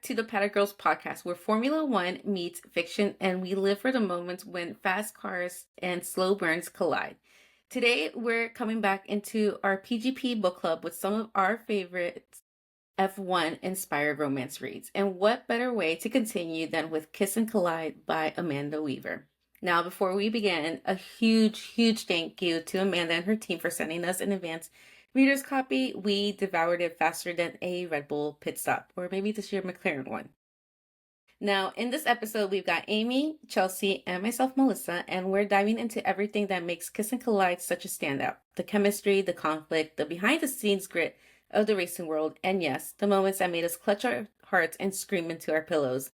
to the Paddock Girls podcast, where Formula One meets fiction and we live for the moments when fast cars and slow burns collide. Today, we're coming back into our PGP Book Club with some of our favorite F1 inspired romance reads. And what better way to continue than with Kiss and Collide by Amanda Weaver. Now, before we begin, a huge thank you to Amanda and her team for sending us an advance reader's copy. We devoured it faster than a Red Bull pit stop, or maybe this year McLaren one. Now, in this episode, we've got Amy, Chelsea, and myself, Melissa, and we're diving into everything that makes Kiss and Collide such a standout. The chemistry, the conflict, the behind-the-scenes grit of the racing world, and yes, the moments that made us clutch our hearts and scream into our pillows.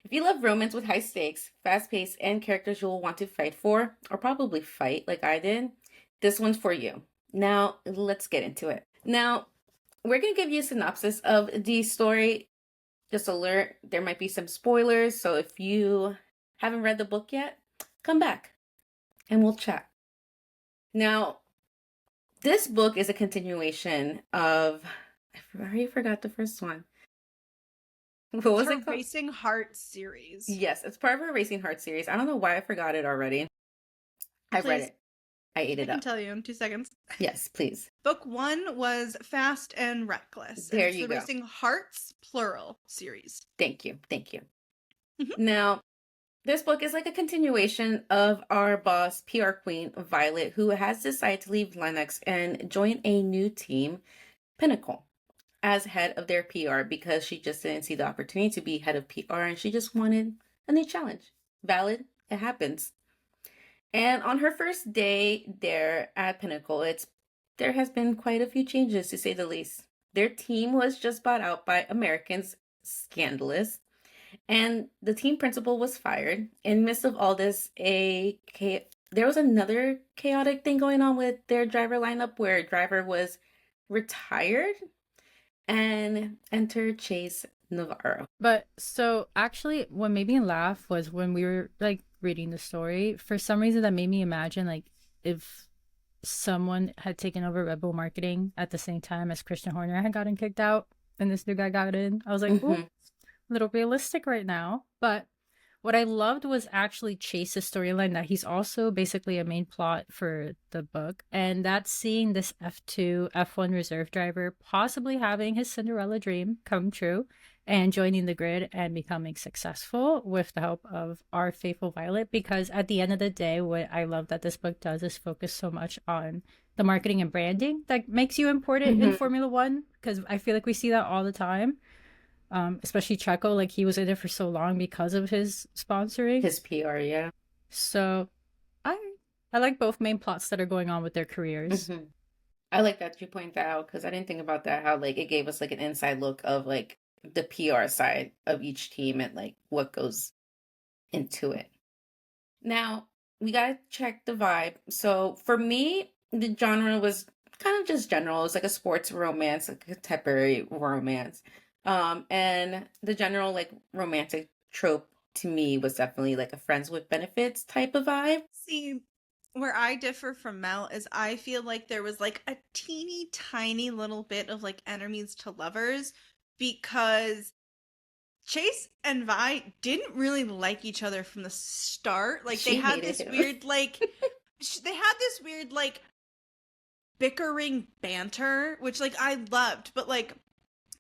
If you love romance with high stakes, fast-paced, and characters you will want to fight for, or probably fight like I did, this one's for you. Now, let's get into it. Now, we're going to give you a synopsis of the story. Just alert, there might be some spoilers, so if you haven't read the book yet, come back and we'll chat. Now, this book is a continuation of, I already forgot the first one. What was it called? Racing Heart series. Yes, it's part of our Racing Heart series. I don't know why I forgot it already. I've read it. I ate it up. I can tell you in 2 seconds. Yes, please. Book 1 was Fast and Reckless. There and you the go. Racing Hearts, plural, series. Thank you. Now, this book is like a continuation of our boss, PR queen, Violet, who has decided to leave Lennox and join a new team, Pinnacle, as head of their PR because she just didn't see the opportunity to be head of PR and she just wanted a new challenge. Valid, it happens. And on her first day there at Pinnacle, there has been quite a few changes, to say the least. Their team was just bought out by Americans, scandalous, and the team principal was fired. In the midst of all this, there was another chaotic thing going on with their driver lineup where a driver was retired, and enter Chase Navarro. But so actually what made me laugh was when we were like reading the story, for some reason that made me imagine like if someone had taken over Red Bull marketing at the same time as Christian Horner had gotten kicked out and this new guy got in. I was like, ooh, a little realistic right now. But what I loved was actually Chase's storyline, that he's also basically a main plot for the book. And that's seeing this F2, F1 reserve driver possibly having his Cinderella dream come true and joining the grid and becoming successful with the help of our faithful Violet. Because at the end of the day, what I love that this book does is focus so much on the marketing and branding that makes you important in Formula One. Because I feel like we see that all the time. Especially Checo, like he was in it for so long because of his sponsoring, his PR, yeah. So I like both main plots that are going on with their careers. I like that you point that out because I didn't think about that, how like it gave us like an inside look of like the PR side of each team and like what goes into it. Now we gotta check the vibe. So for me, the genre was kind of just general. It was like a sports romance, like a contemporary romance. And the general like romantic trope to me was definitely like a friends with benefits type of vibe. See, where I differ from Mel is I feel like there was like a teeny tiny little bit of like enemies to lovers because Chase and Vi didn't really like each other from the start. Like they had this weird like bickering banter, which like I loved, but like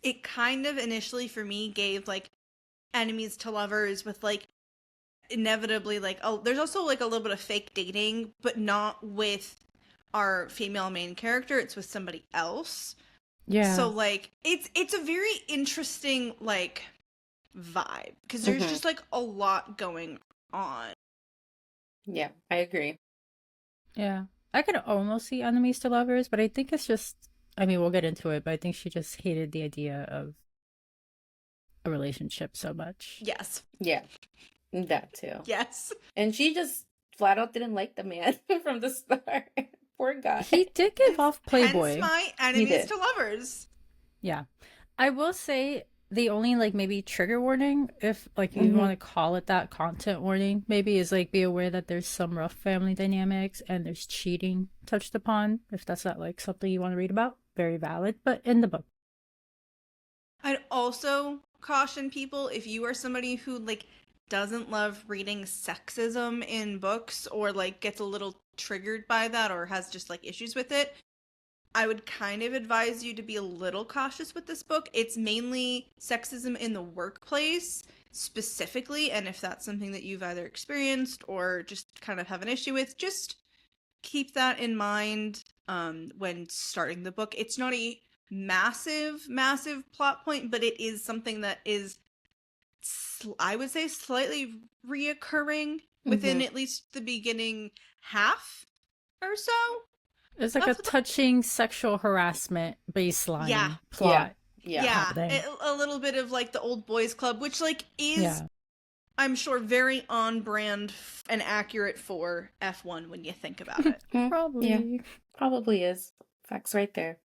it kind of initially for me gave like enemies to lovers with like inevitably like, oh, there's also like a little bit of fake dating, but not with our female main character. It's with somebody else. Yeah. So like it's a very interesting like vibe because there's just like a lot going on. Yeah, I agree. Yeah. I could almost see enemies to lovers, but I think it's just, I mean, we'll get into it, but I think she just hated the idea of a relationship so much. Yes. Yeah, that too. Yes. And she just flat out didn't like the man from the start. Poor guy. He did give off Playboy. Hence my enemies to lovers. Yeah. I will say the only like maybe trigger warning, if like you want to call it that, content warning maybe, is like be aware that there's some rough family dynamics and there's cheating touched upon. If that's not like something you want to read about, very valid, but in the book. I'd also caution people, if you are somebody who like doesn't love reading sexism in books or like gets a little triggered by that or has just like issues with it, I would kind of advise you to be a little cautious with this book. It's mainly sexism in the workplace specifically, and if that's something that you've either experienced or just kind of have an issue with, just keep that in mind when starting the book. It's not a massive plot point, but it is something that is, I would say, slightly reoccurring within at least the beginning half or so. It's like a touching sexual harassment baseline plot. Yeah. A little bit of like the old boys club, which like is, I'm sure, very on brand and accurate for F1 when you think about it. Probably. Yeah, probably is. Facts right there.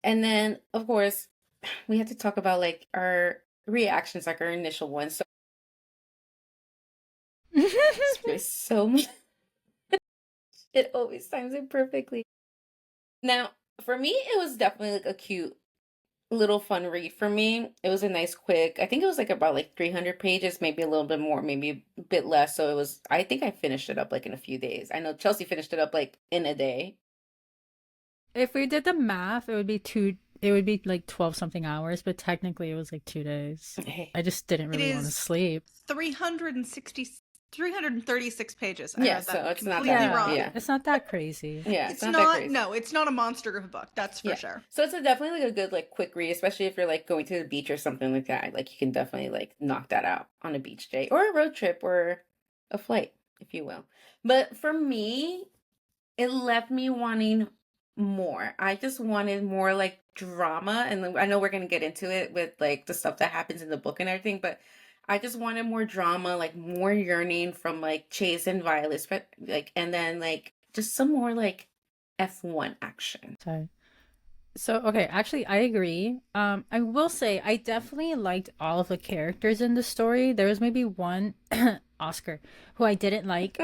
And then, of course, we had to talk about like our reactions, like our initial ones. So, so much. It always times it perfectly. Now, for me, it was definitely like a cute little fun read for me. It was a nice quick, I think it was like about like 300 pages, maybe a little bit more, maybe a bit less. So it was, I think I finished it up like in a few days. I know Chelsea finished it up like in a day. If we did the math, it would be like 12 something hours, but technically it was like 2 days. I just didn't really want to sleep. 336 pages. Yeah, so it's not that wrong. Yeah. It's not that crazy. Yeah, it's not that crazy. No, it's not a monster of a book. That's for sure. So it's definitely like a good like quick read, especially if you're like going to the beach or something like that. Like you can definitely like knock that out on a beach day or a road trip or a flight, if you will. But for me, it left me wanting more. I just wanted more like drama, and I know we're gonna get into it with like the stuff that happens in the book and everything, but I just wanted more drama, like more yearning from like Chase and Violet, like, and then like just some more like F1 action. Sorry. So, okay, actually, I agree. I will say I definitely liked all of the characters in the story. There was maybe one, Oscar, who I didn't like.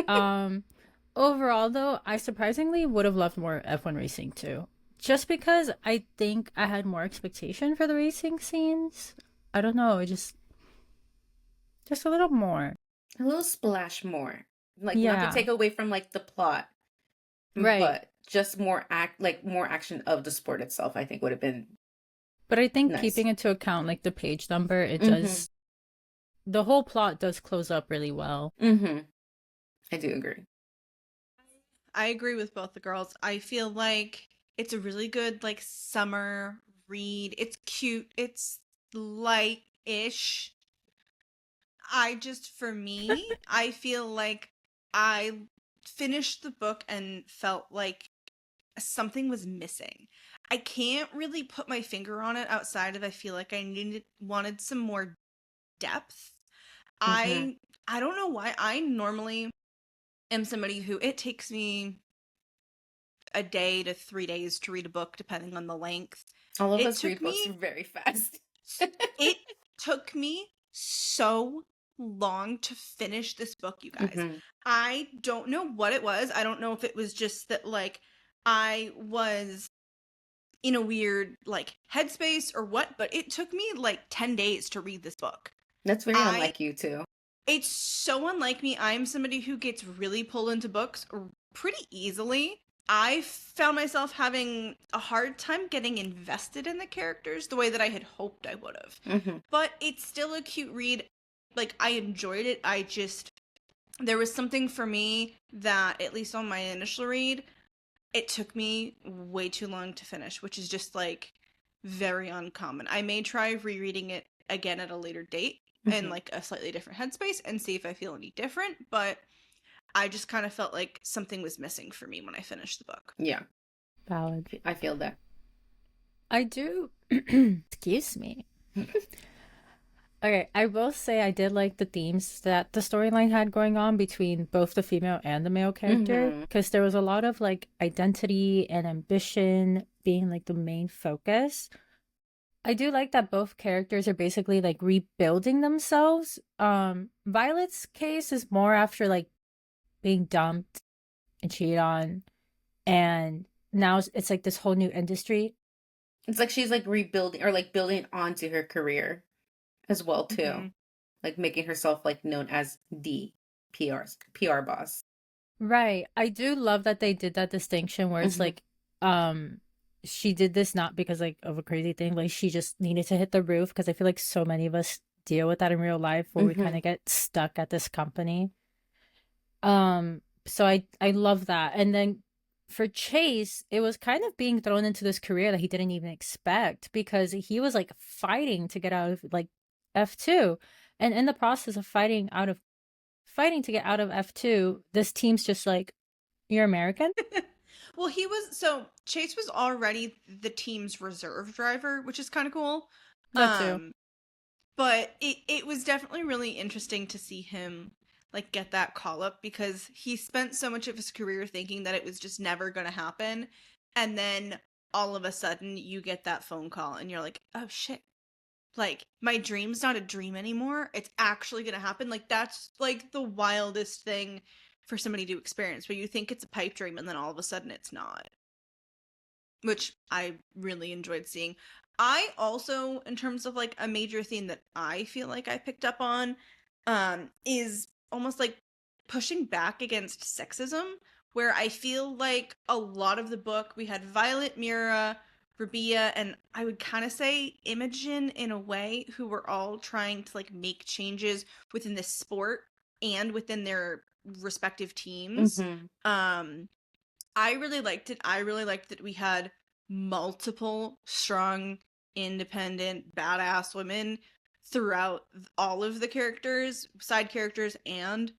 Overall, though, I surprisingly would have loved more F1 racing too. Just because I think I had more expectation for the racing scenes. I don't know, just a little more. A little splash more. Like, not to take away from like the plot. Right. But just more more action of the sport itself, I think would have been. But I think keeping into account like the page number, it does, the whole plot does close up really well. I do agree. I agree with both the girls. I feel like it's a really good like summer read. It's cute. It's light-ish. For me, I feel like I finished the book and felt like something was missing. I can't really put my finger on it outside of I feel like I wanted some more depth. I don't know why. I normally am somebody who, it takes me a day to 3 days to read a book depending on the length. All of us read books very fast. It took me so long to finish this book, you guys. I don't know what it was. I don't know if it was just that like I was in a weird like headspace or what, but it took me like 10 days to read this book. That's very unlike you too. It's so unlike me. I'm somebody who gets really pulled into books pretty easily. I found myself having a hard time getting invested in the characters the way that I had hoped I would have. But it's still a cute read. Like, I enjoyed it. There was something for me that, at least on my initial read, it took me way too long to finish, which is just, like, very uncommon. I may try rereading it again at a later date in, like, a slightly different headspace and see if I feel any different, but I just kind of felt like something was missing for me when I finished the book. Yeah. Valid. I feel that. I do. Excuse me. Okay, I will say I did like the themes that the storyline had going on between both the female and the male character, because there was a lot of like identity and ambition being like the main focus. I do like that both characters are basically like rebuilding themselves. Violet's case is more after like being dumped and cheated on, and now it's like this whole new industry. It's like she's like rebuilding or like building onto her career. as well too. hmm Like making herself like known as the PR boss. Right. I do love that they did that distinction where it's Hmm. like, um, she did this not because like of a crazy thing, like she just needed to hit the roof because I feel like so many of us deal with that in real life where we kind Hmm. of get stuck at this company. So I love that. And then for Chase, it was kind of being thrown into this career that he didn't even expect because he was like fighting to get out of like F2. And in the process of fighting to get out of F2, this team's just like, you're American? Well, Chase was already the team's reserve driver, which is kind of cool. That too. Um, but it was definitely really interesting to see him like get that call up because he spent so much of his career thinking that it was just never going to happen, and then all of a sudden you get that phone call and you're like, oh shit, like my dream's not a dream anymore, it's actually going to happen. Like that's like the wildest thing for somebody to experience, where you think it's a pipe dream and then all of a sudden it's not, which I really enjoyed seeing. I also, in terms of like a major theme that I feel like I picked up on, is almost like pushing back against sexism, where I feel like a lot of the book we had Violet, Mira, Rabia, and I would kind of say Imogen in a way, who were all trying to like make changes within this sport and within their respective teams. Hmm. I really liked it. I really liked that we had multiple strong, independent, badass women throughout all of the characters, side characters, and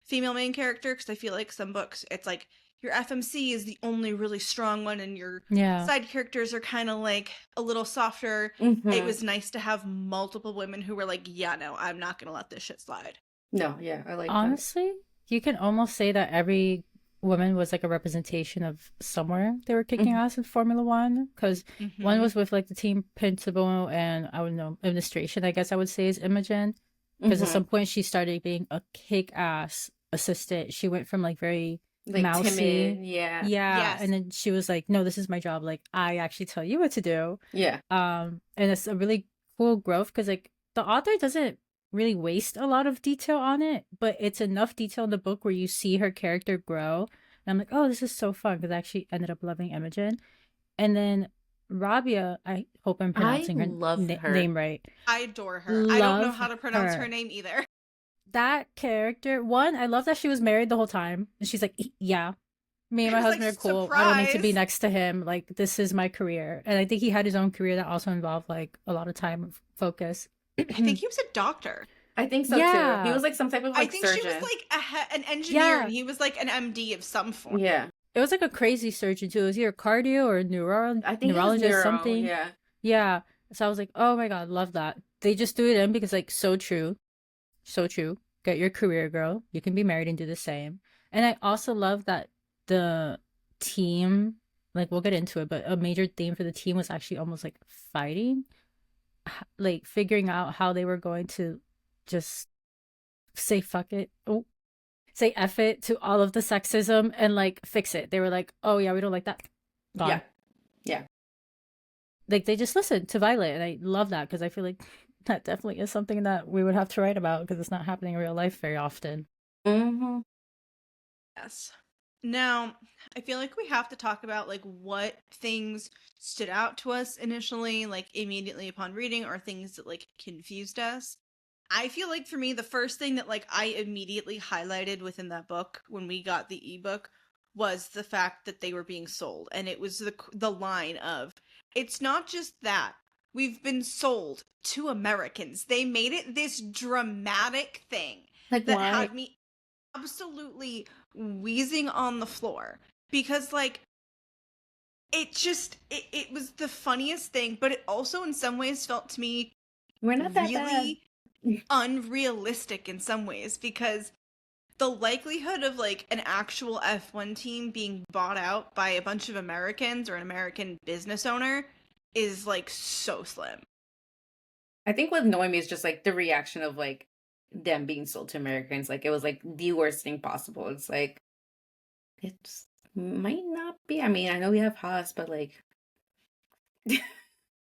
female main character. Because I feel like some books, it's like your FMC is the only really strong one, and your Yeah. side characters are kind of like a little softer. It Hmm. was nice to have multiple women who were like, yeah, no, I'm not going to let this shit slide. No, yeah, I like that. Honestly, you can almost say that every woman was like a representation of somewhere they were kicking Hmm. ass in Formula One. Because one Mm-hmm. was with like the team principal and I would know administration, I guess I would say is Imogen. Because at Hmm. some point she started being a kick ass assistant. She went from like very Like timid, mousy. yeah, Yeah. Yes. And then she was like, no, this is my job. Like, I actually tell you what to do. yeah. And it's a really cool growth because like the author doesn't really waste a lot of detail on it, but it's enough detail in the book where you see her character grow. And I'm like, oh, this is so fun because I actually ended up loving Imogen. And then Rabia, I hope I'm I pronouncing her love her. name right. I adore her. I don't know Love how to pronounce her her. name either. That character, one, I love that she was married the whole time. And she's like, yeah, me and I my was like, husband are cool. I don't need to be surprise. next to him. Like, this is my career. And I think he had his own career that also involved like a lot of time of focus. I think he was a doctor. I think so too. He Yeah. was like some type of I like think she was surgeon. like an engineer and Yeah. he was like an MD of some form. Yeah. It was like a crazy surgeon too. It was either cardio or I think it was neurologist, neuro, something. yeah. Yeah. So I was like, oh my God, love that. They just threw it in because like so true. So true. Get your career, girl. You can be married and do the same. And I also love that the team, like we'll get into it, but a major theme for the team was actually almost like fighting, like figuring out how they were going to just say fuck it. Oh, say F it to all of the sexism and like fix it. They were like, oh yeah, we don't like that. Yeah. Gone. Yeah. Like they just listened to Violet. And I love that because I feel like that definitely is something that we would have to write about because it's not happening in real life very often. Hmm. Yes. Now, I feel like we have to talk about like what things stood out to us initially, like immediately upon reading, or things that like confused us. I feel like for me, the first thing that like I immediately highlighted within that book when we got the ebook was the fact that they were being sold, and it was the line of, "It's not just that we've been sold to Americans." They made it this dramatic thing Like that why? had me absolutely wheezing on the floor because like it was the funniest thing, but it also in some ways felt to me We're not that bad. really unrealistic in some ways, because the likelihood of like an actual F1 team being bought out by a bunch of Americans or an American business owner is like so slim. I think what annoyed me is just like the reaction of like them being sold to Americans. Like it was like the worst thing possible. It's like it might not be. I mean, I know we have Haas, but like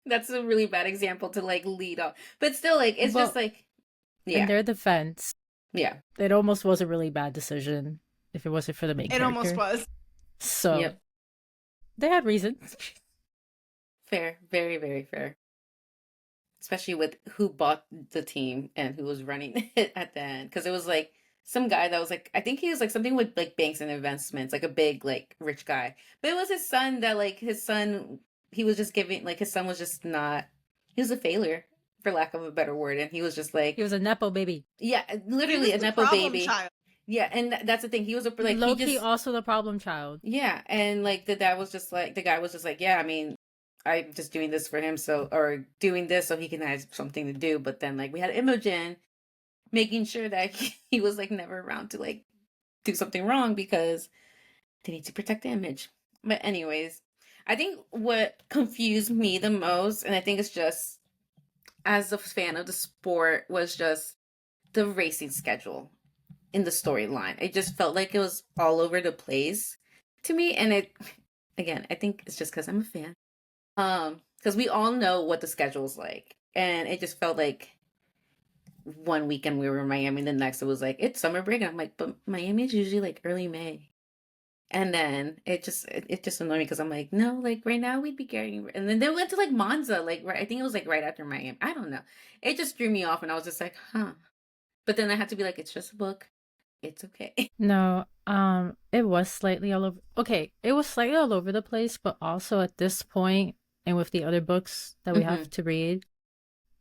That's a really bad example to like lead off. But still, like, it's just Well, like, in yeah, their defense, yeah, it almost was a really bad decision if it wasn't for the main It almost character. was. So yep. they had reasons. Fair, very, very fair. Especially with who bought the team and who was running it at the end. Because it was like some guy that was like, I think he was like something with like banks and investments, like a big, like rich guy. But it was his son that, like, his son, he was just giving, like, his son was just not, he was a failure, for lack of a better word. And he was just He like, was a nepo baby. yeah, He literally was a the Nepo problem baby. child. Yeah. And that's the thing. He was a, like, he Low key, just, also the problem child. yeah. And like the dad was just like, the guy was just like, yeah, I mean, I'm just doing this for him, so, or doing this so he can have something to do. But then, like, we had Imogen making sure that he was like never around to like do something wrong because they need to protect the image. But anyways, I think what confused me the most, and I think it's just as a fan of the sport, was just the racing schedule in the storyline. It just felt like it was all over the place to me, and it, again, I think it's just because I'm a fan. Because we all know what the schedule's like, and it just felt like one weekend we were in Miami, the next it was like it's summer break, and I'm like, but Miami is usually like early May, and then it just annoyed me because I'm like, no, like right now we'd be getting, and then they went to like Monza, like right, I think it was like right after Miami. I don't know. It just threw me off, and I was just like, huh. But then I had to be like, it's just a book. It's okay. No, it was slightly all over. Okay, it was slightly all over the place, but also at this point, and with the other books that we Hmm. have to read,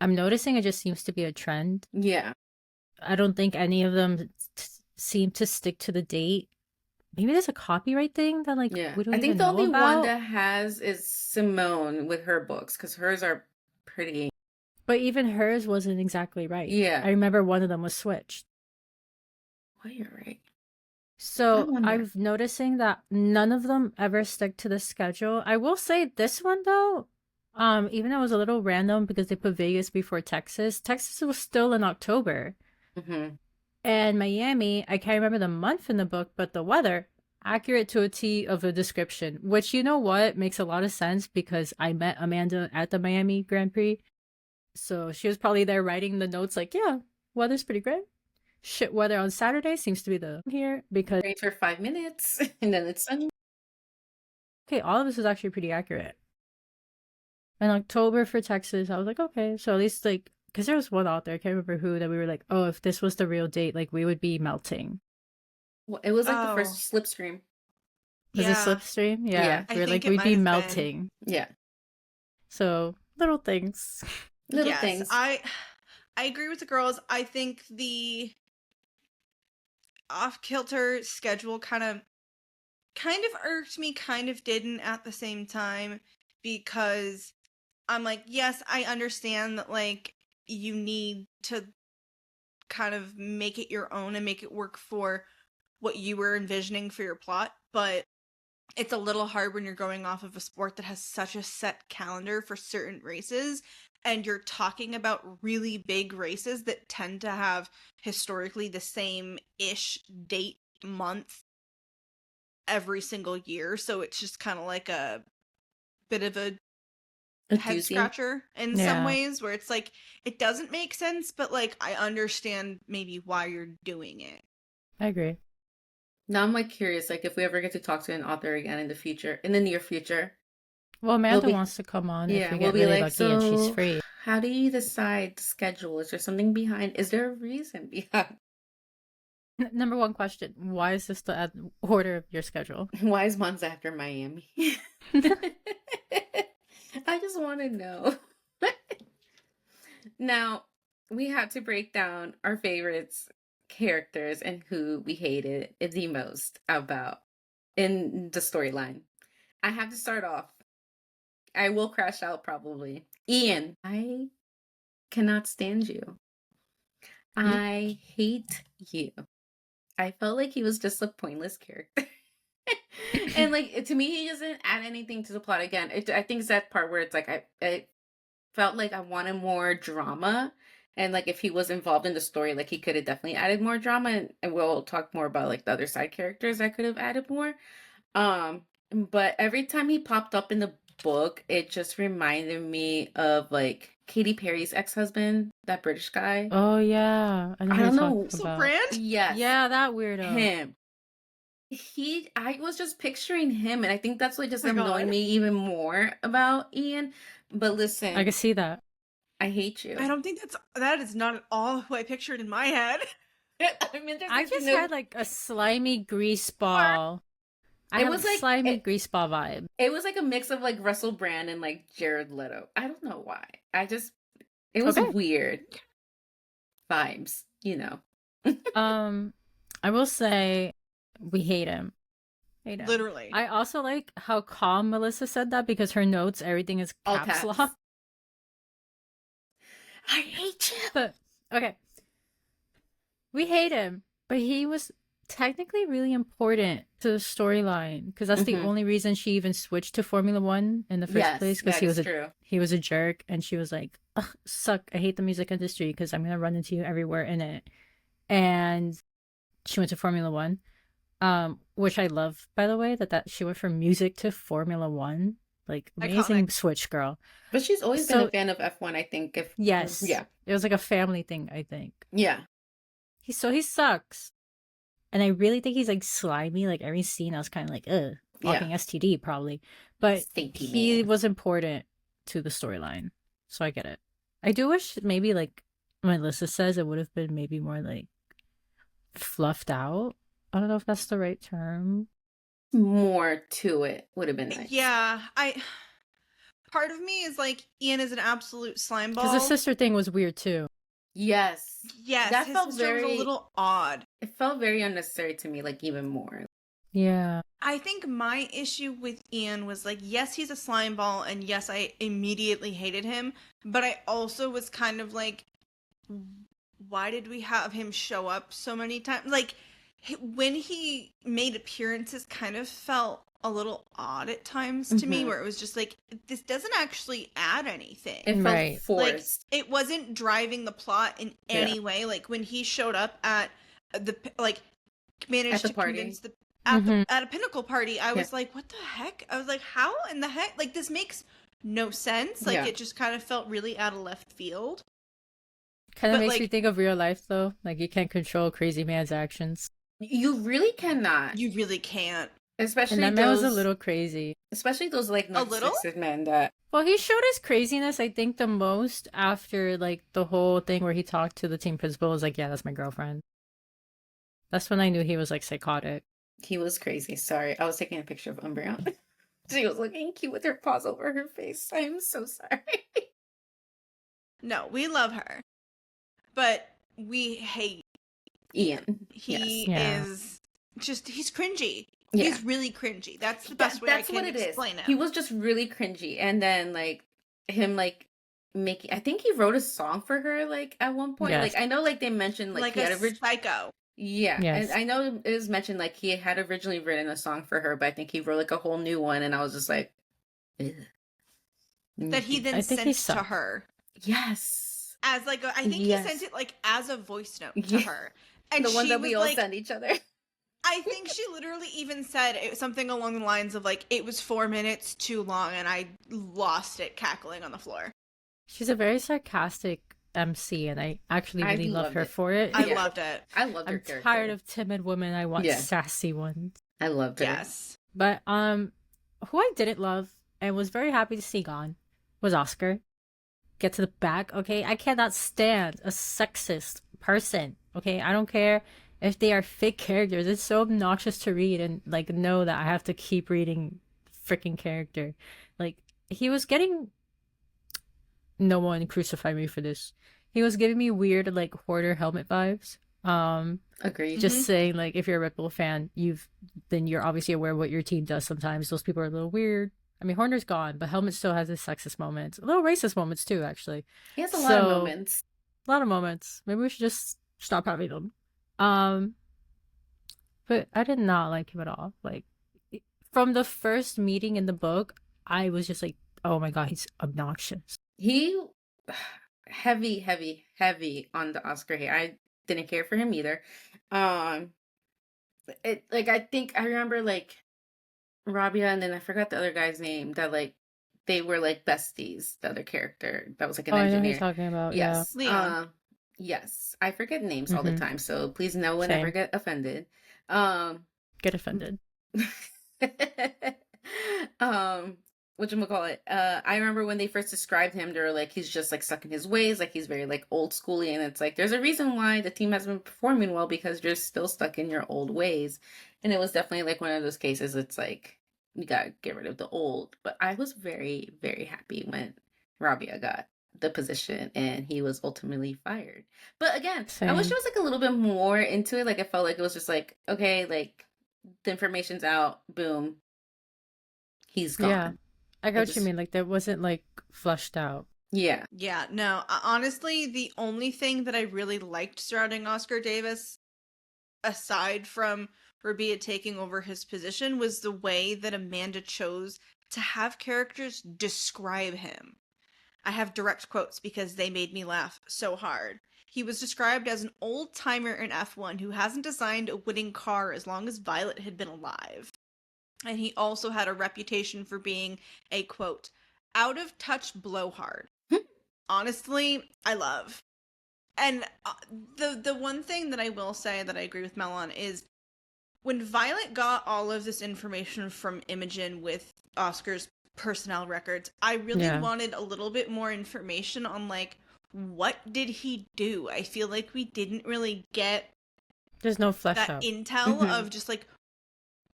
I'm noticing it just seems to be a trend. Yeah. I don't think any of them seem to stick to the date. Maybe there's a copyright thing that like Yeah. we don't I think even the know only one about. that has is Simone with her books because hers are pretty. But even hers wasn't exactly right. Yeah. I remember one of them was switched. Well, you're right. I So wonder. I'm noticing that none of them ever stick to the schedule. I will say this one though, even though it was a little random because they put Vegas before Texas. Texas was still in October. Hmm. And Miami, I can't remember the month in the book, but the weather, accurate to a T of a description, which you know what makes a lot of sense because I met Amanda at the Miami Grand Prix. So she was probably there writing the notes like, yeah, weather's pretty great. Shit weather on Saturday seems to be the here because Rains for 5 minutes and then it's sunny. okay, all of this is actually pretty accurate. In October for Texas, I was like, okay, so at least like because there was one author, I can't remember who, that we were like, oh, if this was the real date, like we would be melting. Well, it was like the Oh, first slipstream. Was it yeah. Slipstream? Yeah. Yeah, I we were think like, it we'd might be have been. melting. Yeah. So little things. Little Yes, things. I agree with the girls. I think the off-kilter schedule kind of irked me, kind of didn't at the same time because I'm like, yes, I understand that like you need to kind of make it your own and make it work for what you were envisioning for your plot, but it's a little hard when you're going off of a sport that has such a set calendar for certain races and you're talking about really big races that tend to have historically the same ish date month every single year, so it's just kind of like a bit of a A head doozy. scratcher in some Yeah, ways where it's like it doesn't make sense, but like I understand maybe why you're doing it. I agree. Now I'm like curious, like if we ever get to talk to an author again in the future, in the near future, Well, we'll Amanda be, wants to come on if yeah, we we'll get be really like, lucky and she's so free. how do you decide the schedule? Is there something behind? Is there a reason behind? Number one question: why is this the order of your schedule? Why is Monza after Miami? I just want to know. Now, we had to break down our favorites, characters, and who we hated the most about in the storyline. I have to start off. I will crash out probably. Ian, I cannot stand you. I hate you. I felt like he was just a pointless character. And like to me, he doesn't add anything to the plot. Again, I think it's that part where it's like I felt like I wanted more drama, and like if he was involved in the story, like he could have definitely added more drama. And we'll talk more about like the other side characters that could have added more. Um, But every time he popped up in the book, it just reminded me of like Katy Perry's ex-husband, that British guy. Oh yeah, I know I who you're don't talking know. So about. Brand? Yes, Yeah, that weirdo. him. I was just picturing him, and I think that's what just Oh my annoyed God. me even more about Ian. But I can listen, see that. I hate you. I don't think that is not at all who I pictured in my head. I'm interested I to just know. had like a slimy grease ball. I It have a was like slimy grease ball vibe. it was like a mix of like Russell Brand and like Jared Leto. I don't know why. It was Okay. weird vibes, you know. I will say we hate him. Hate him. Literally. I also like how calm Melissa said that because her notes, everything is All caps caps. lock. I hate you. But okay, we hate him, but he was technically really important to the storyline because that's the Mhm. only reason she even switched to Formula One in the first place. Because that is true. he was a jerk, and she was like, "Ugh, suck! I hate the music industry because I'm gonna run into you everywhere in it." And she went to Formula One, which I love, by the way, that she went from music to Formula One. Like amazing Iconic. switch, girl. But she's always been a So fan of F1, I think. If yes, Yeah. it was like a family thing. I think Yeah. he sucks. And I really think he's like slimy. Like every scene, I was kind of like, ugh, walking Yeah. STD probably. But Stinky he man. was important to the storyline, so I get it. I do wish maybe like Melissa says it would have been maybe more like fluffed out. I don't know if that's the right term. More to it would have been nice. Yeah, part of me is like Ian is an absolute slime ball. Because the sister thing was weird too. Yes. Yes, That his felt sister was a very little odd. It felt very unnecessary to me, like even more. Yeah. I think my issue with Ian was like, yes, he's a slime ball, and yes, I immediately hated him, but I also was kind of like, why did we have him show up so many times? Like, when he made appearances, kind of felt a little odd at times to me, Mhm. where it was just like, this doesn't actually add anything. It felt Right. Like, forced. it wasn't driving the plot in Yeah. any way. Like, when he showed up at like, managed At the to party. convince the Mhm. at a pinnacle party, I Yeah. was like, what the heck? I was like, how in the heck? Like, this makes no sense. Like, Yeah. it just kind of felt really out of left field. Kind of But, makes me like- think of real life though. Like you can't control crazy man's actions. You really cannot. You really can't. Especially And that man was a those little crazy. especially those like A little? narcissistic men that Well, he showed his craziness, I think, the most after like the whole thing where he talked to the team principal. Was like, yeah, that's my girlfriend. That's when I knew he was like psychotic. he was crazy. Sorry. I was taking a picture of Umbreon. She was looking cute with her paws over her face. I am so sorry. No, we love her. But we hate. Ian. He Yes. Yeah. is just, he's cringy. Yeah. He's really cringy. That's the best way I can explain him. He was just really cringy. And then like him like making I think he wrote a song for her like at one point. Yes. Like I know like they mentioned like he a had psycho. Yeah. Yes. And I know it was mentioned like he had originally written a song for her, but I think he wrote like a whole new one and I was just like ugh. That he then I think he sent to sucked. her. Yes. As like I think Yes. he sent it like as a voice note to Yeah. her. And The one she that was we all like, send each other. I think she literally even said something along the lines of like, it was 4 minutes too long and I lost it cackling on the floor. She's a very sarcastic MC, and I actually really love loved her it. for it. I Yeah. loved it. I loved her I'm character. tired of timid women. I want Yeah. sassy ones. I loved her. Yes. But who I didn't love and was very happy to see gone was Oscar. Get to the back, okay? I cannot stand a sexist person, okay? I don't care if they are fake characters. It's so obnoxious to read and like know that I have to keep reading freaking character. Like he was getting no one crucify me for this. He was giving me weird like hoarder helmet vibes. Agreed. Just saying like if you're a Red Bull fan, then you're obviously aware of what your team does sometimes. Those people are a little weird. I mean, Horner's gone, but Helmet still has his sexist moments. A little racist moments too, actually. He has a lot of So- moments. A lot of moments. Maybe we should just stop having them. But I did not like him at all. Like from the first meeting in the book, I was just like, oh my god, he's obnoxious. He heavy on the Oscar hate. I didn't care for him either. It like I think I remember like Rabia, and then I forgot the other guy's name that like they were like besties. The other character that was like an Oh, I know who you're engineer. talking about. Yeah. Yes. Leon. Yes. I forget names all the Mm-hmm. time, so please no one ever Same. get offended. Um Get offended. um whatchamacallit, I remember when they first described him, they were like, he's just like stuck in his ways, like he's very like old schooly, and it's like there's a reason why the team hasn't been performing well, because you're still stuck in your old ways. And it was definitely like one of those cases, it's like you gotta get rid of the old. But I was very, very happy when Rabia got the position and he was ultimately fired. But again, I wish Same. there was like a little bit more into it. Like I felt like it was just like, okay, like the information's out, boom, he's Yeah. gone. I I got what you just, mean. Like, that wasn't like flushed out. yeah. Yeah, no, honestly, the only thing that I really liked surrounding Oscar Davis, aside from Rabia taking over his position, was the way that Amanda chose to have characters describe him. I have direct quotes because they made me laugh so hard. He was described as an old timer in F1 who hasn't designed a winning car as long as Violet had been alive. And he also had a reputation for being a quote, out of touch blowhard. Honestly, I love. And the one thing that I will say that I agree with Mel on is when Violet got all of this information from Imogen with Oscar's personnel records, I really Yeah. wanted a little bit more information on like what did he do? I feel like we didn't really get There's no flesh that out. intel of just like,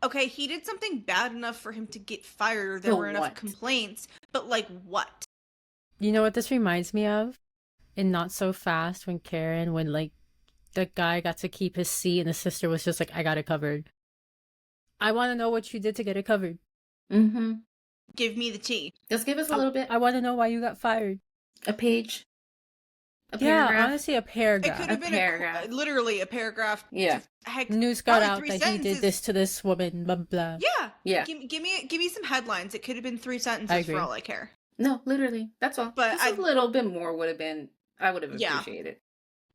okay, he did something bad enough for him to get fired, or there But were enough what? complaints, but like what? You know what this reminds me of? In Not So Fast, when like the guy got to keep his seat and the sister was just like, I got it covered. I want to know what you did to get it covered. Mm-hmm. Give me the tea. Just give us a little bit. I want to know why you got fired. A page. A Yeah, paragraph. honestly, a It could paragraph. have been paragraph. literally a paragraph. Yeah. Heck, News got probably out 3 that sentences. he did this to this woman, blah blah. Yeah. Yeah. Give me some headlines. It could have been 3 I sentences agree. for all I care. No, literally. That's all. But Just a little bit more would have been, I would have Yeah. appreciated.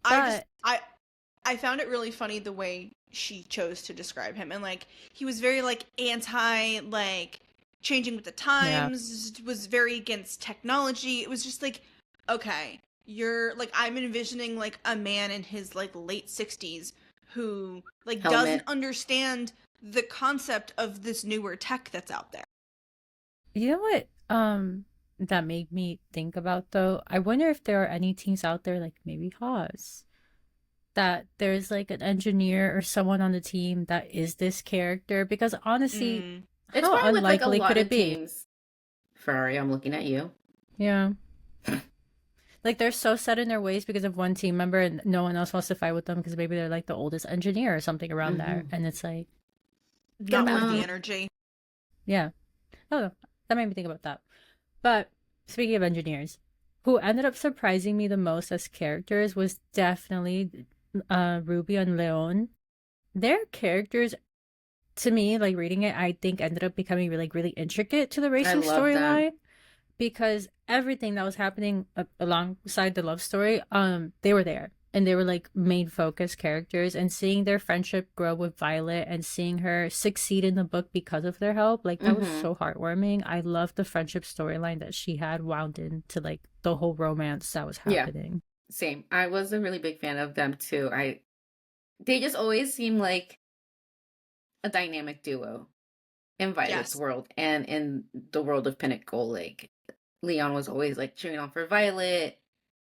I found it really funny the way she chose to describe him, and like he was very like anti like changing with the times, was very against technology. It was just like, okay, you're like, I'm envisioning like a man in his like late 60s who like Helmet. doesn't understand the concept of this newer tech that's out there. You know what? That made me think about though. I wonder if there are any teams out there, like maybe Haas, that there's like an engineer or someone on the team that is this character. Because honestly, It's how probably with like a unlikely lot could of it be? teams. Ferrari, I'm looking at you. Yeah. Like they're so set in their ways because of one team member and no one else wants to fight with them because maybe they're like the oldest engineer or something around there. Mhm. And it's like, Not worth the Um, energy. yeah. Oh, that made me think about that. But speaking of engineers, who ended up surprising me the most as characters was definitely Ruby and Leon. Their characters, to me, like reading it, I think ended up becoming really intricate to the I racing love them. storyline because everything that was happening alongside the love story, they were there and they were like main focus characters, and seeing their friendship grow with Violet and seeing her succeed in the book because of their help, like that was Mhm. so heartwarming. I loved the friendship storyline that she had wound into like the whole romance that was Yeah. happening. Same. I was a really big fan of them too. They just always seem like a dynamic duo in Violet's Yes. world and in the world of Pinnacle. Like Leon was always like cheering on for Violet,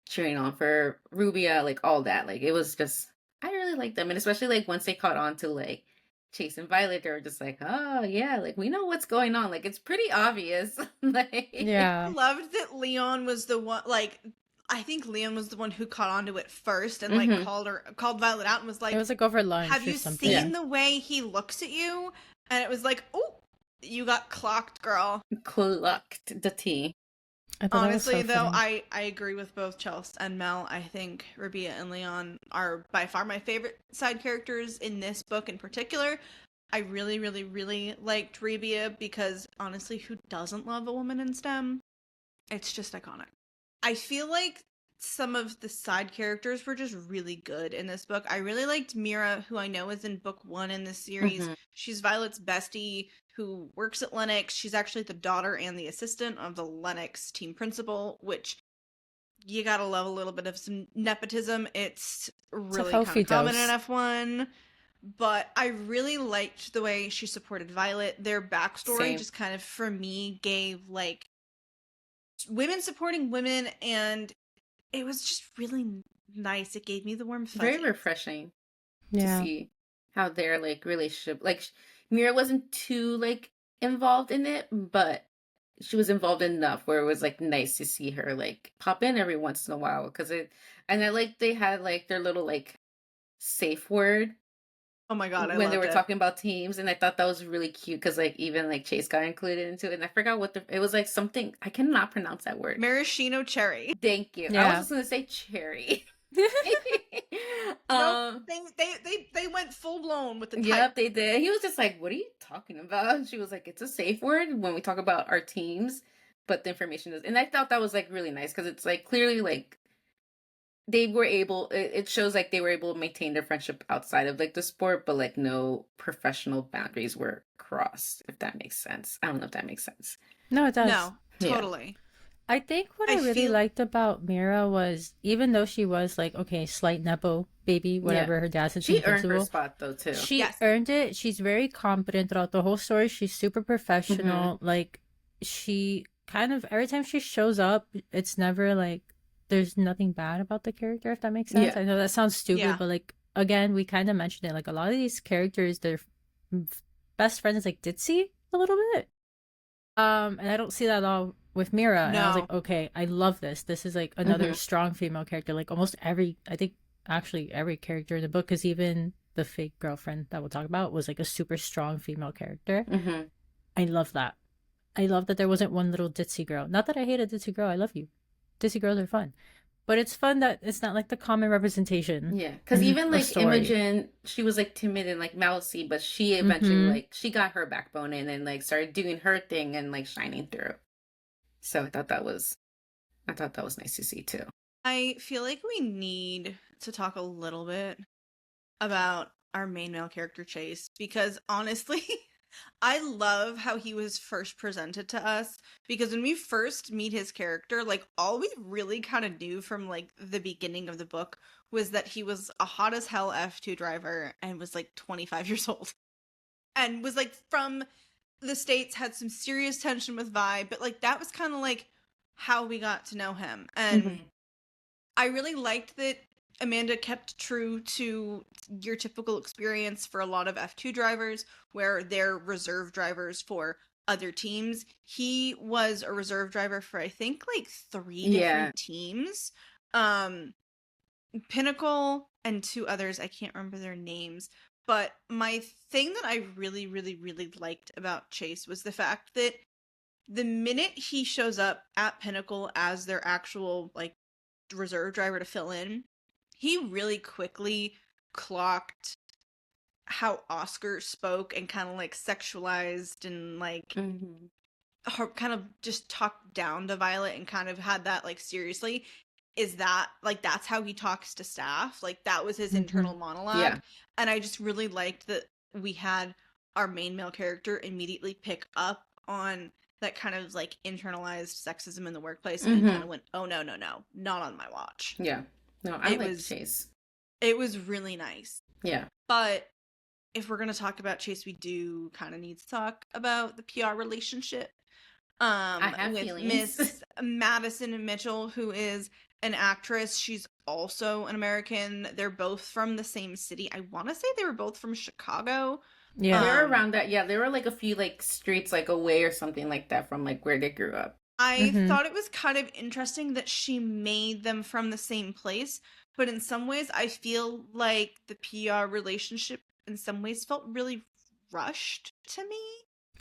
cheering on for Rubia, like all that. Like it was just, I really liked them. And especially like once they caught on to like Chase and Violet, they were just like, oh yeah, like we know what's going on. Like it's pretty obvious. Like I Yeah. loved that Leon was the one, like, I think Leon was the one who caught on to it first and like Mhm. called Violet out and was like, It was like over lunch have or you something. seen the way he looks at you? And it was like, oh, you got clocked, girl. Clucked the tea. I thought Honestly, that was so though, funny. I agree with both Chelsea and Mel. I think Rabia and Leon are by far my favorite side characters in this book in particular. I really, really, really liked Rabia because honestly, who doesn't love a woman in STEM? It's just iconic. I feel like some of the side characters were just really good in this book. I really liked Mira, who I know is in book 1 in this series. Mhm. She's Violet's bestie who works at Lennox. She's actually the daughter and the assistant of the Lennox team principal, which you gotta love a little bit of some nepotism. It's really kind healthy of common dose. in F1. But I really liked the way she supported Violet. Their backstory Same. just kind of, for me, gave like women supporting women, and it was just really nice. It gave me the warm Very fuzzies. refreshing to Yeah. see how their like relationship, like Mira wasn't too like involved in it, but she was involved enough where it was like nice to see her like pop in every once in a while, because it, and I like they had like their little like safe word Oh my god, I when they loved were it. talking about teams, and I thought that was really cute because like even like Chase got included into it, and I forgot what it was, like something I cannot pronounce that word. Maraschino cherry. Thank you. I was Yeah. just gonna say cherry. Nope, they went full blown with the type. Yep, they did. He was just like, "What are you talking about?" And she was like, "It's a safe word when we talk about our teams, but the information is." And I thought that was like really nice because it's like clearly like they were able. It shows like they were able to maintain their friendship outside of like the sport, but like no professional boundaries were crossed. If that makes sense. I don't know if that makes sense. No, it does. No, Yeah. totally. I think what I I really feel- liked about Mira was, even though she was like, okay, slight nepo baby, whatever, her dad's a She team earned her principal, spot though too. she Yes. earned it. She's very competent throughout the whole story. She's super professional. Like, she kind of, every time she shows up, it's never like, there's nothing bad about the character, if that makes sense. Yeah. I know that sounds stupid, Yeah. but like, again, we kind of mentioned it. Like, a lot of these characters, their best friend is like ditzy a little bit. And I don't see that at all with Mira. And I was No. like, okay, I love this. This is like another strong female character. Like almost every, I think actually every character in the book, because even the fake girlfriend that we'll talk about was like a super strong female character. Mm-hmm. I love that. I love that there wasn't one little ditzy girl. Not that I hate a ditzy girl. I love you. Ditzy girls are fun. But it's fun that it's not like the common representation. Yeah, because even of like story. Imogen, she was like timid and like mousy, but she eventually like she got her backbone in and like started doing her thing and like shining through. So I thought that was nice to see too. I feel like we need to talk a little bit about our main male character, Chase, because honestly, I love how he was first presented to us, because when we first meet his character, like all we really kind of knew from like the beginning of the book was that he was a hot as hell F2 driver and was like 25 years old and was like from the States, had some serious tension with Vi, but like that was kind of like how we got to know him. And I really liked that Amanda kept true to your typical experience for a lot of F2 drivers, where they're reserve drivers for other teams. He was a reserve driver for, I think, like 3 different teams. Pinnacle and 2 others, I can't remember their names. But my thing that I really, really, really liked about Chase was the fact that the minute he shows up at Pinnacle as their actual, like, reserve driver to fill in, he really quickly clocked how Oscar spoke and kind of like sexualized and like kind of just talked down to Violet and kind of had that like seriously. Is that like that's how he talks to staff? Like that was his internal monologue. Yeah. And I just really liked that we had our main male character immediately pick up on that kind of like internalized sexism in the workplace and kind of went, oh no, not on my watch. Yeah. No, I like Chase. It was really nice. Yeah. But if we're going to talk about Chase, we do kind of need to talk about the PR relationship I have with feelings. Miss Madison Mitchell, who is an actress. She's also an American. They're both from the same city. I want to say they were both from Chicago. Yeah. They were around that. Yeah, there were like a few like streets like away or something like that from like where they grew up. I thought it was kind of interesting that she made them from the same place, but in some ways I feel like the PR relationship in some ways felt really rushed to me.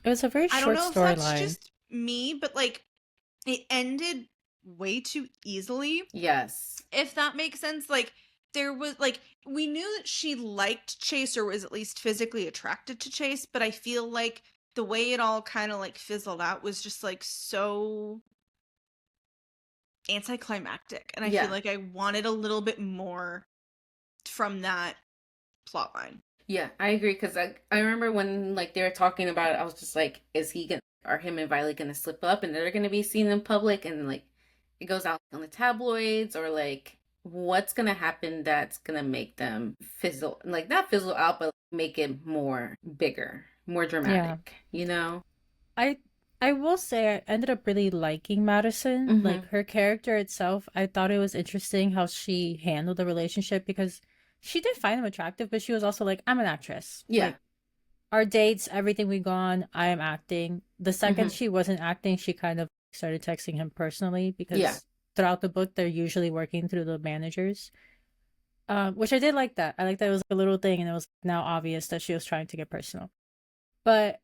It was a very I don't short know if that's storyline. just me, but like it ended way too easily. Yes. If that makes sense. Like there was like we knew that she liked Chase or was at least physically attracted to Chase, but I feel like the way it all kind of like fizzled out was just like so anticlimactic, and I Yeah. feel like I wanted a little bit more from that plot line. Yeah, I agree, because I remember when like they were talking about it, I was just like, are him and Violet gonna slip up and they're gonna be seen in public, and like it goes out on the tabloids, or like what's gonna happen that's gonna make them fizzle, like not fizzle out, but make it more bigger, more dramatic, you know? I I will say I ended up really liking Madison. Mm-hmm. Like her character itself, I thought it was interesting how she handled the relationship because she did find him attractive, but she was also like, I'm an actress. Yeah. Like our dates, everything we gone, I am acting. The second Mhm. she wasn't acting, she kind of started texting him personally because Yeah. throughout the book they're usually working through the managers. Which I did like that. I like that it was a little thing and it was now obvious that she was trying to get personal. But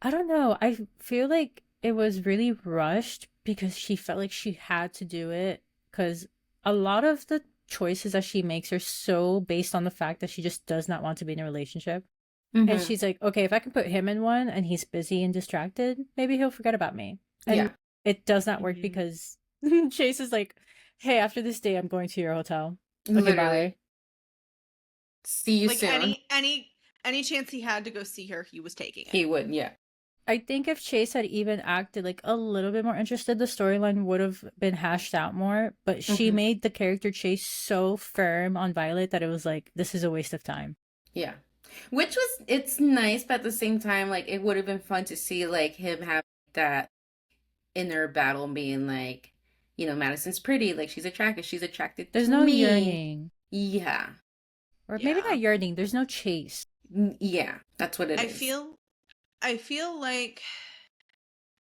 I don't know. I feel like it was really rushed because she felt like she had to do it because a lot of the choices that she makes are so based on the fact that she just does not want to be in a relationship. And Mhm. she's like, okay, if I can put him in one and he's busy and distracted, maybe he'll forget about me. And Yeah. it does not work Mhm. because Chase is like, hey, after this day, I'm going to your hotel. Okay, Literally. bye. See you Like soon. any chance he had to go see her, he was taking it. He would, yeah. I think if Chase had even acted like a little bit more interested, the storyline would have been hashed out more. But she Mhm. made the character Chase so firm on Violet that it was like, this is a waste of time. Yeah. Which was, it's nice, but at the same time, like it would have been fun to see like him have that inner battle, being like, Madison's pretty, like she's attracted There's to no me. yearning. Yeah. Or maybe Yeah. not yearning. There's no chase. Yeah, that's what it I is. feel like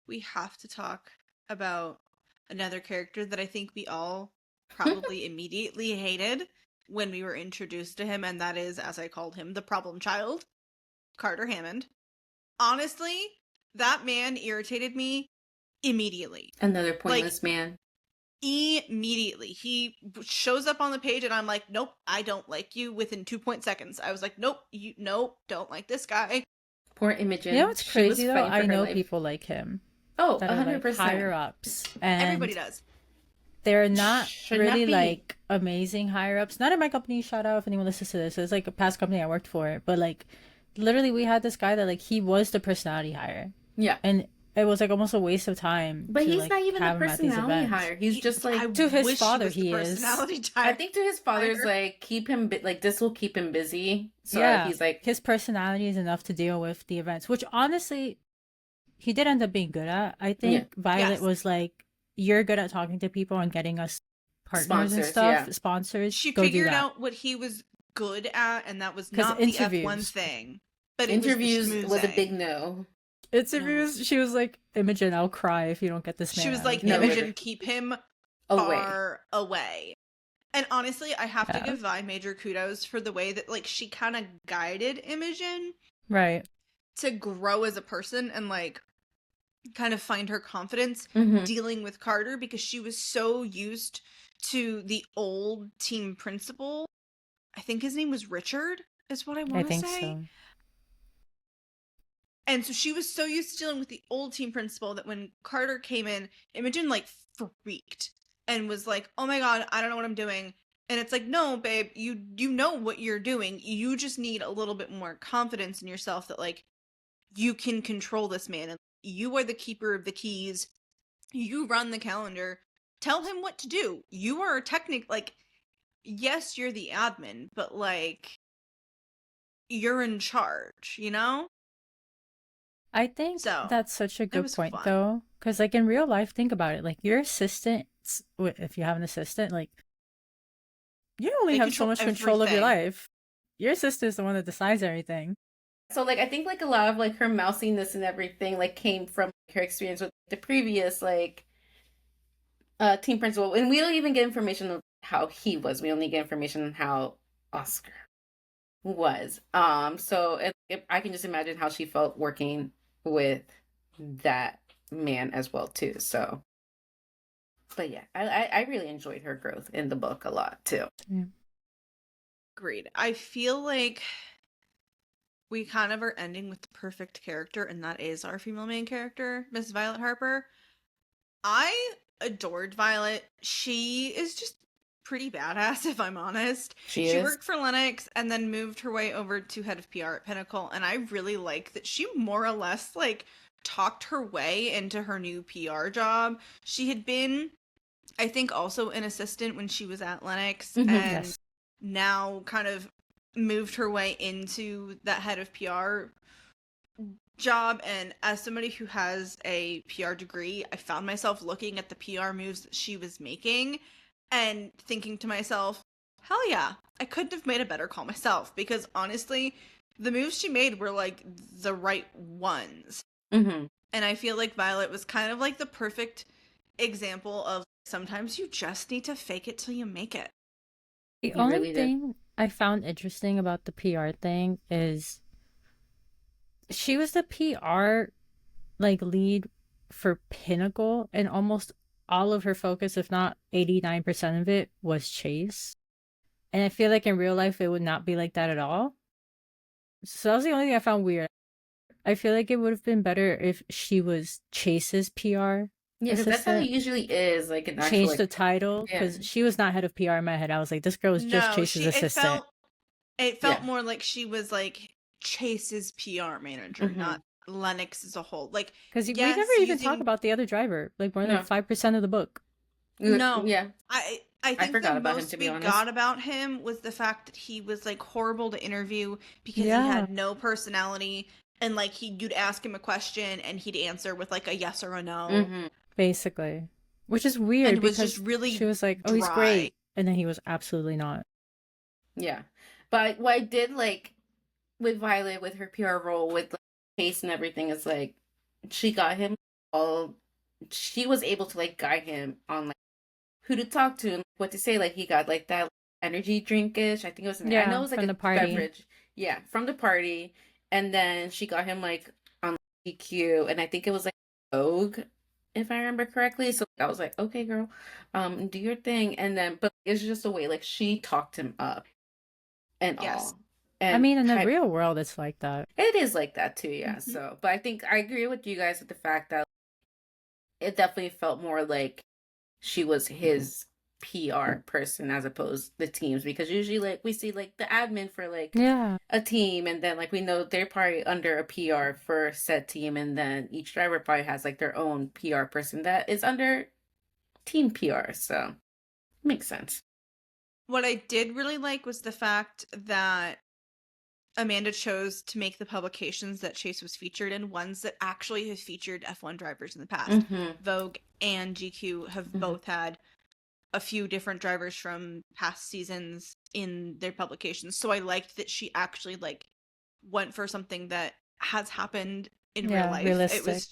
we have to talk about another character that I think we all probably immediately hated when we were introduced to him, and that is, as I called him, the problem child, Carter Hammond. Honestly, that man irritated me immediately. Another pointless man. Immediately. He shows up on the page and I'm like, nope, I don't like you within 2 seconds. I was like, nope, don't like this guy. Poor Imogen. You know what's She was crazy though? fighting for I her know life. people like him Oh, that are like 100%. higher ups, and Everybody does. they're not Should really not be. like amazing higher ups. Not in my company. Shout out if anyone listens to this. It's like a past company I worked for, but like literally we had this guy that like he was the personality hire, Yeah. and it was like almost a waste of time. But to, he's like, not even the have him at these personality events. hire. He's just like, To his wish father, was the he is. personality I type. think to his father's like, keep him, like this will keep him busy. So yeah, he's like, his personality is enough to deal with the events, which honestly he did end up being good at. I think Violet Yes. was like, you're good at talking to people and getting us partners and Sponsors, stuff, yeah. sponsors. She go do figured that. out what he was good at, and that was 'Cause not the F1 interviews. thing. But interviews it was a big no. Interviews, she was like, Imogen, I'll cry if you don't get this man. She was like, No, Imogen, literally. keep him Away. far away. And honestly, I have to Yeah. give Vi major kudos for the way that like she kind of guided Imogen Right. to grow as a person and like kind of find her confidence Mhm. dealing with Carter, because she was so used to the old team principal. I think his name was Richard, is what I I want to think say. so. And so she was so used to dealing with the old team principal that when Carter came in, Imogen like freaked and was like, "Oh my god, I don't know what I'm doing." And it's like, "No, babe, you know what you're doing. You just need a little bit more confidence in yourself that like you can control this man, and you are the keeper of the keys. You run the calendar. Tell him what to do. You are like, yes, you're the admin, but like you're in charge, you know?" I think So, that's such a good was point, fun. though. Because, like, in real life, think about it. Like, your assistant, if you have an assistant, like, you only They have so control much control of your everything. life. Your assistant is the one that decides everything. So like I think like a lot of like her mousiness and everything like came from her experience with the previous like team principal, and we don't even get information on how he was. We only get information on how Oscar was. So I can just imagine how she felt working with that man as well too. So, but yeah, I really enjoyed her growth in the book a lot too. Yeah. Agreed. I feel like we kind of are ending with the perfect character, and that is our female main character, Miss Violet Harper. I adored Violet. She is just pretty badass, if I'm honest. She She is. worked for Lennox and then moved her way over to head of PR at Pinnacle, and I really like that she more or less like talked her way into her new PR job. She had been, I think, also an assistant when she was at Lennox, Mhm. and Yes. now kind of moved her way into that head of PR job. And as somebody who has a PR degree, I found myself looking at the PR moves that she was making and thinking to myself, hell yeah, I couldn't have made a better call myself, because honestly, the moves she made were like the right ones. Mhm. And I feel like Violet was kind of like the perfect example of sometimes you just need to fake it till you make it. The You only really did. thing I found interesting about the PR thing is she was the PR like lead for Pinnacle, and almost all of her focus, if not 89% of it, was Chase. And I feel like in real life it would not be like that at all. So that was the only thing I found weird. I feel like it would have been better if she was Chase's PR Yeah, because that's how it assistant. usually is. Like an actual, Change like, the title, yeah, because she was not head of PR in my head. I was like, this girl was just No, Chase's she assistant. it yeah. felt more like she was like Chase's PR manager, Mhm. not Lennox as a whole. Like, Because we yes, never even talk using about the other driver, like more than No. 5% of the book. no. Yeah. I think forgot the about him, most to be we honest. got about him was the fact that he was like horrible to interview because he Yeah. had no personality, and like you'd ask him a question and he'd answer with like a yes or a no. Mhm. Basically. Which is weird And it was just because really she was like, oh, he's dry. great. And then he was absolutely not. Yeah. But what I did like with Violet, with her PR role, with like, Chase and everything, is like she got him all. She was able to like guide him on like who to talk to and what to say. Like he got like that energy drinkish. I think it was. I know it Yeah, was like from a the party. beverage. Yeah, from the party, and then she got him like on GQ, and I think it was like Vogue, if I remember correctly. So I was like, okay, girl, do your thing. And then, but it's just a way like she talked him up and Yes. all. I And mean, in the real world, it's like that. it is like that too, yeah. Mhm. So, but I think I agree with you guys with the fact that it definitely felt more like she was his PR person as opposed the teams, because usually like we see like the admin for like Yeah. a team, and then like we know they're probably under a PR for said team, and then each driver probably has like their own PR person that is under team PR. So makes sense. What I did really like was the fact that Amanda chose to make the publications that Chase was featured in ones that actually have featured F1 drivers in the past. Mm-hmm. Vogue and GQ have Mhm. both had a few different drivers from past seasons in their publications. So I liked that she actually like went for something that has happened in real Yeah, life. realistic.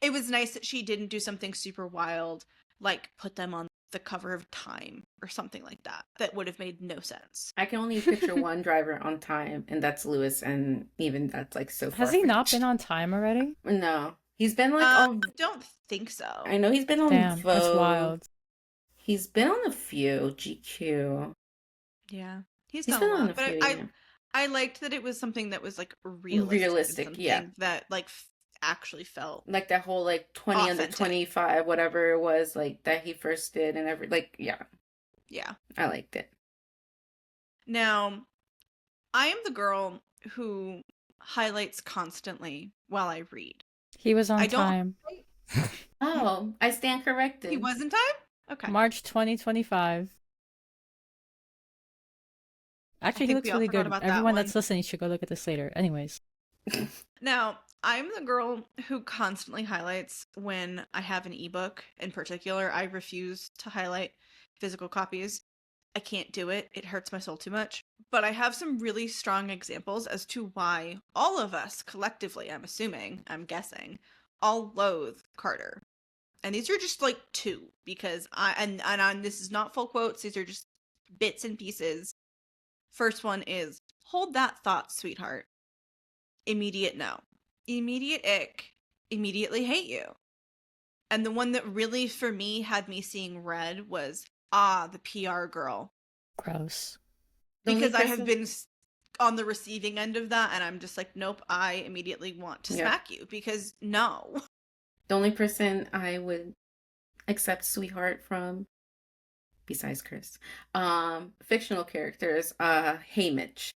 It was nice that she didn't do something super wild, like put them on the cover of Time or something like that. That would have made no sense. I can only picture one driver on time, and that's Lewis, and even that's like so far. Has he not been on Time already? No, he's been like I on. don't think so. I know he's been on Damn, that's Vogue. wild. He's been on a few GQ. Yeah, he's He's done been a on a lot, but few. I Yeah. I liked that it was something that was like realistic, Realistic, and yeah. something that like actually felt Like that whole like 20 under authentic. 25, whatever it was, like that he first did, and yeah, Yeah. I liked it. Now, I am the girl who highlights constantly while I read. He was on I don't. Time. Oh, I stand corrected. He was in Time? Okay. March 2025. Actually, he think looks we all really forgot good. about that Everyone one. that's listening should go look at this later. Anyways. Now, I'm the girl who constantly highlights when I have an ebook. In particular, I refuse to highlight physical copies. I can't do it. It hurts my soul too much. But I have some really strong examples as to why all of us collectively, I'm guessing, all loathe Carter. And these are just like two, because this is not full quotes, these are just bits and pieces. First one is, hold that thought, sweetheart. Immediate no. Immediate ick. Immediately hate you. And the one that really, for me, had me seeing red was, the PR girl. Gross. Because I have been on the receiving end of that, and I'm just like, nope, I immediately want to smack you, because no. The only person I would except Sweetheart from besides Chris. Fictional characters, Haymitch.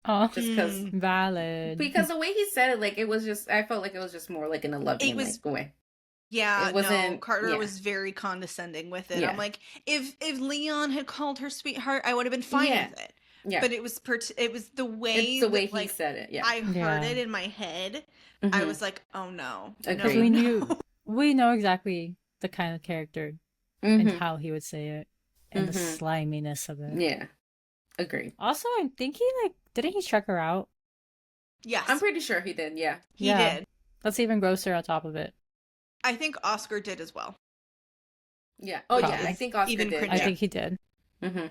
Oh, Just valid. because the way he said it, like it was just I felt like it was just more like in a It loving was like way. Yeah, It no, wasn't Carter yeah. was very condescending with it. Yeah. I'm like, if Leon had called her sweetheart, I would have been fine Yeah. with it. Yeah. But it was it was the It's way the way that he like said it, yeah. I heard Yeah. it in my head. I Mhm. was like, oh no, Because Agreed. we know exactly the kind of character and how he would say it and the sliminess of it. Yeah. Agreed. Also, I'm thinking like, didn't he check her out? Yes, I'm pretty sure he did, yeah. he Yeah. did. That's even grosser on top of it. I think Oscar did as well. Yeah. Oh Which yeah, I is think Oscar even did. cringy. I Yeah. think he did. Mm-hmm.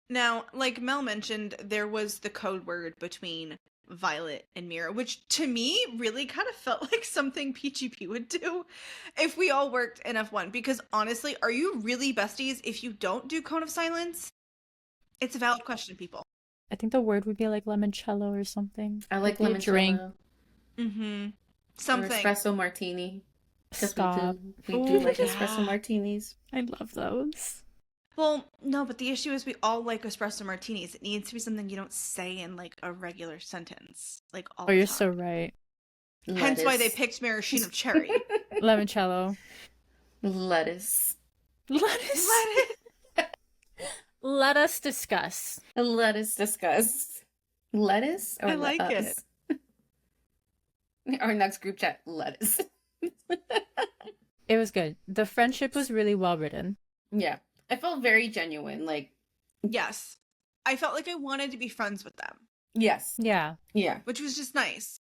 Now, like Mel mentioned, there was the code word between Violet and Mira, which to me really kind of felt like something PGP would do if we all worked in F1. Because honestly, are you really besties if you don't do Cone of Silence? It's a valid question, people. I think the word would be like limoncello or something. I like Could be a drink. limoncello. Mm-hmm. Or Something. espresso martini. 'Cause Stop. We do Ooh, like yeah. espresso martinis. I love those. Well, no, but the issue is we all like espresso martinis. It needs to be something you don't say in like a regular sentence, like all Oh, the you're time. so right. Hence why they Lettuce. picked maraschino cherry. Limoncello. Lettuce. Lettuce. Let us discuss. Lettuce discuss. Lettuce or I like us? Our next group chat, lettuce. It was good. The friendship was really well written. Yeah. I felt very genuine. Like, Yes. I felt like I wanted to be friends with them, yes. Yeah. Yeah. which was just nice.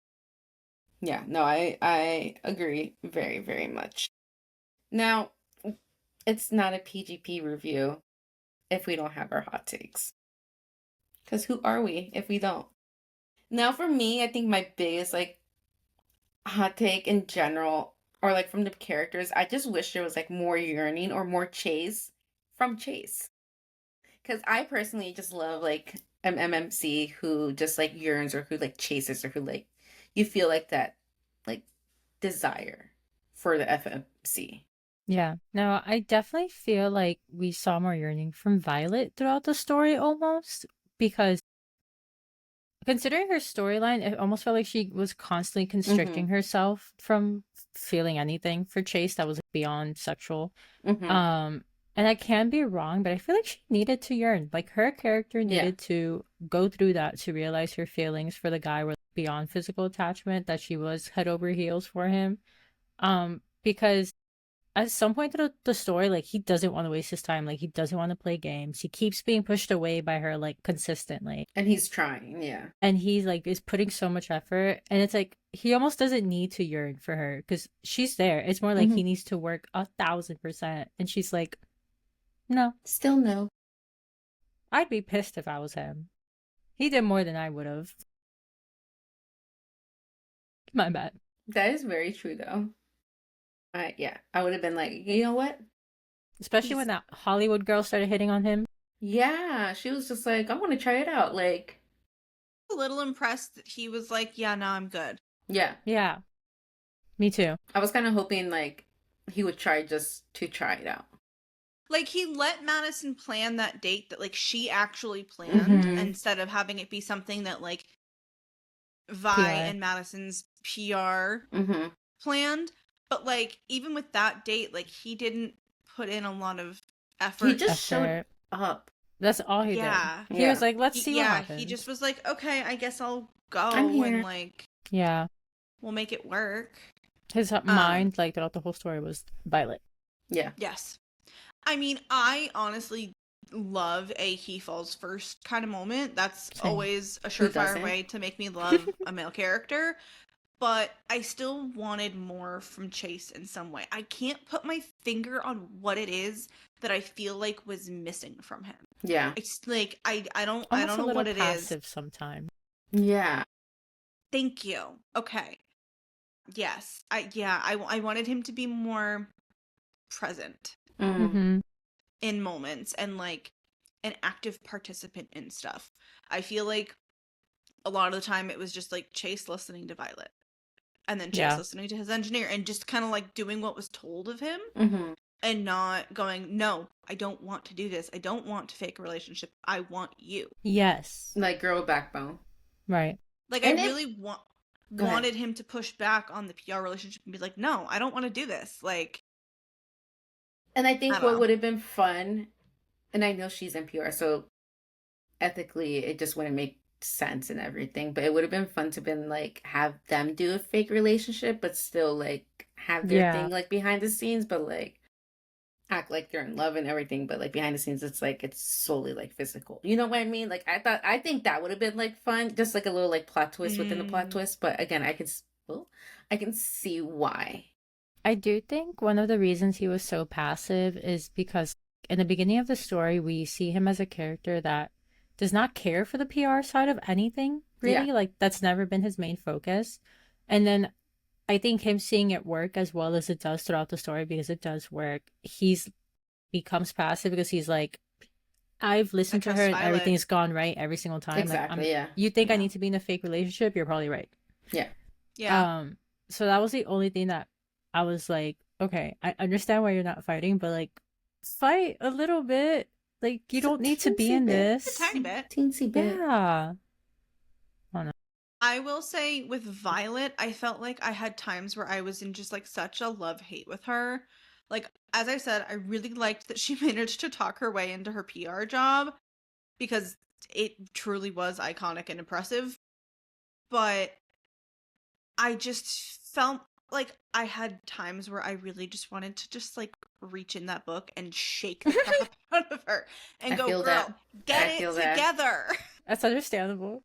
Yeah. No, I agree very, very much. Now, it's not a PGP review if we don't have our hot takes. Because who are we if we don't? Now, for me, I think my biggest, like, hot take in general, or like from the characters, I just wish there was like more yearning or more chase from Chase. Because I personally just love like an MMC who just like yearns or who like chases or who like you feel like that like desire for the FMC. Yeah. No, I definitely feel like we saw more yearning from Violet throughout the story almost because considering her storyline, it almost felt like she was constantly constricting herself from feeling anything for Chase that was beyond sexual. And I can be wrong, but I feel like she needed to yearn. Like her character needed to go through that to realize her feelings for the guy were beyond physical attachment, that she was head over heels for him. Because at some point through the story, like he doesn't want to waste his time. Like he doesn't want to play games. He keeps being pushed away by her like consistently. And he's trying, yeah. And he's like is putting so much effort, and it's like he almost doesn't need to yearn for her because she's there. It's more like he needs to work 1,000%, and she's like, no. Still no. I'd be pissed if I was him. He did more than I would have. My bad. That is very true though. Yeah, I would have been like, you know what? Especially when that Hollywood girl started hitting on him. Yeah, she was just like, I want to try it out. Like, A little impressed that he was like, yeah, no, I'm good. yeah. Yeah. Me too. I was kind of hoping like he would try just to try it out. Like he let Madison plan that date that like she actually planned instead of having it be something that like Vi PR. and Madison's PR planned. But like even with that date, like he didn't put in a lot of effort. He just showed up. That's all he did. He was like, let's see what happens. He just was like, okay, I guess I'll go I'm here. and like we'll make it work. His mind, like throughout the whole story, was Violet. Yeah. Yes. I mean, I honestly love a he falls first kind of moment. That's always a surefire way to make me love a male character. But I still wanted more from Chase in some way. I can't put my finger on what it is that I feel like was missing from him. Yeah. It's like I don't Almost know what it passive is. sometimes. Yeah. Thank you. Okay. Yes. I wanted him to be more present in moments and like an active participant in stuff. I feel like a lot of the time it was just like Chase listening to Violet. and then Chase Yeah. listening to his engineer and just kind of like doing what was told of him Mm-hmm. and not going, no, I don't want to do this. I don't want to fake a relationship. I want you. Yes. Like girl with backbone. Right. Like, And I if really Go ahead. wanted him to push back on the PR relationship and be like, no, I don't want to do this. Like, And I I think don't what know. would have been fun, and I know she's in PR, so ethically it just wouldn't make sense and everything, but it would have been fun to been like have them do a fake relationship, but still like have their Yeah. thing like behind the scenes, but like act like they're in love and everything, but like behind the scenes it's like it's solely like physical. You know what I mean? Like I think that would have been like fun, just like a little like plot twist within the plot Mm. twist. But again, I can see why. I do think one of the reasons he was so passive is because in the beginning of the story, we see him as a character that does not care for the PR side of anything, Yeah. really. Like, that's never been his main focus. And then I think him seeing it work as well as it does throughout the story, because it does work, he's becomes passive because he's like, I've I listened to her trust and Violet. everything's gone right every single time. Like, Exactly, yeah. you think I Yeah. need to be in a fake relationship? You're probably right. Yeah. Yeah. So that was the only thing that I was like, okay, I understand why you're not fighting, but like, fight a little bit. Like, you Just a don't need to be teensy in bit. A this. tiny bit. Teensy bit. Yeah. I will say with Violet, I felt like I had times where I was in just like such a love-hate with her. Like, as I said, I really liked that she managed to talk her way into her PR job because it truly was iconic and impressive. But I just felt like I had times where I really just wanted to just like reach in that book and shake the crap out of her and I go, feel girl, that. get I it feel that. together. That's understandable.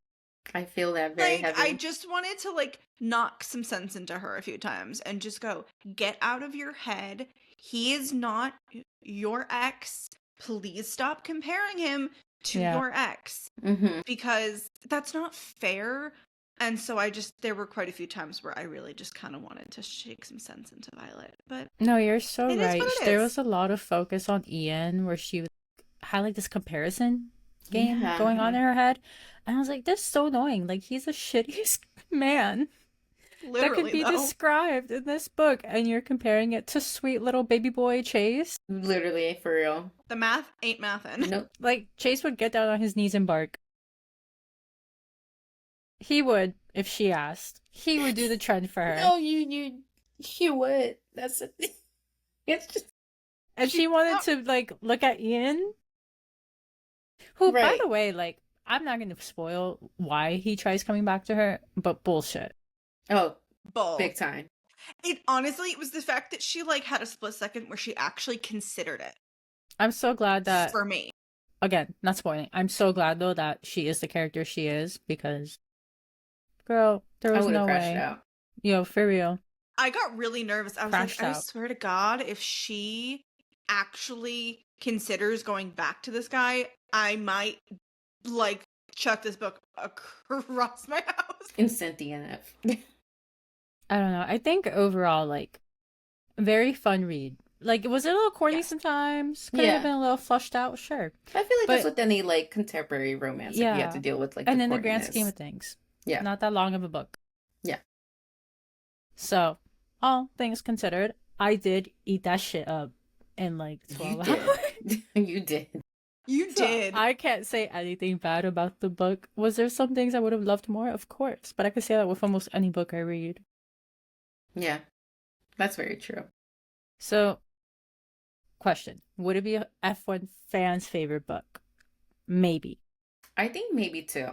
I feel that very Like, heavy. I just wanted to like knock some sense into her a few times and just go, get out of your head. He is not your ex. Please stop comparing him to Yeah. your ex Mm-hmm. because that's not fair. And so there were quite a few times where I really just kind of wanted to shake some sense into Violet. But No, you're so it is right. what it There is. was a lot of focus on Ian where she had like this comparison game Yeah. going on in her head. And I was like, this is so annoying. Like, he's the shittiest man that Literally, could be though. described in this book, and you're comparing it to sweet little baby boy Chase. Literally, for real. The math ain't mathin'. Nope. Like, Chase would get down on his knees and bark. He would, if she asked. He would do the trend for her. No, you would. That's a thing. It's just And she wanted to, like, look at Ian. Who, by Right. the way, like, I'm not going to spoil why he tries coming back to her, but bullshit. oh, Bull. big time. It honestly, it was the fact that she like had a split second where she actually considered it I'm so glad that, for me. again, not spoiling. I'm so glad, though, that she is the character she is, because, girl, there I was would have no crashed way. out. Yo, for real. I got really nervous. I was Crashed like, I out. swear to God, if she actually considers going back to this guy, I might like chuck this book across my house. Instant DNF. I don't know. I think overall, like, very fun read. Like, was it a little corny Yeah. sometimes? Could it Yeah. have been a little flushed out? Sure. I feel like that's But- with any like contemporary romance that you have to Yeah. deal with like And the in the grand corniness. scheme of things, Yeah. not that long of a book. Yeah. So, all things considered, I did eat that shit up in like 12 You hours. did. You did. You So, did. I can't say anything bad about the book. Was there some things I would have loved more? Of course. But I could say that with almost any book I read. Yeah. That's very true. So, question. Would it be a F1 fan's favorite book? Maybe. I think maybe too.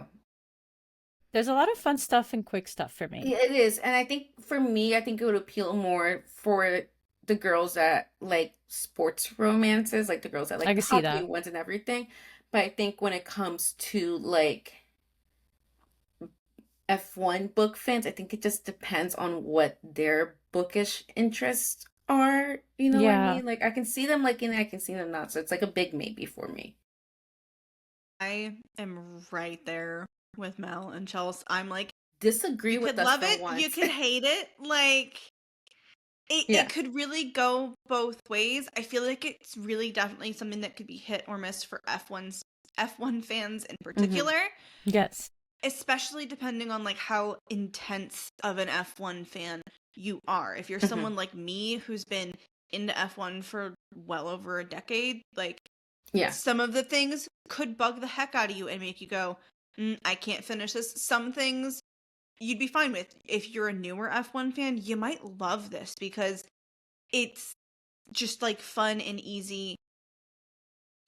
There's a lot of fun stuff and quick stuff for me. It is. And I think for me, I think it would appeal more for the girls that like sports romances, like the girls that like I can see hockey that. ones and everything. But I think when it comes to like F1 book fans, I think it just depends on what their bookish interests are. You know what Yeah. I mean? Like I can see them liking it, I can see them not. So it's like a big maybe for me. I am right there with Mel and Chelsea. I'm like, Disagree you with could us love for it, once. you could hate it. Like, Yeah. it could really go both ways. I feel like it's really definitely something that could be hit or miss for F1 fans in particular. Yes. especially depending on like how intense of an F1 fan you are. If you're someone like me who's been into F1 for well over a decade, like Yeah. some of the things could bug the heck out of you and make you go, I can't finish this. Some things you'd be fine with. If you're a newer F1 fan, you might love this because it's just like fun and easy.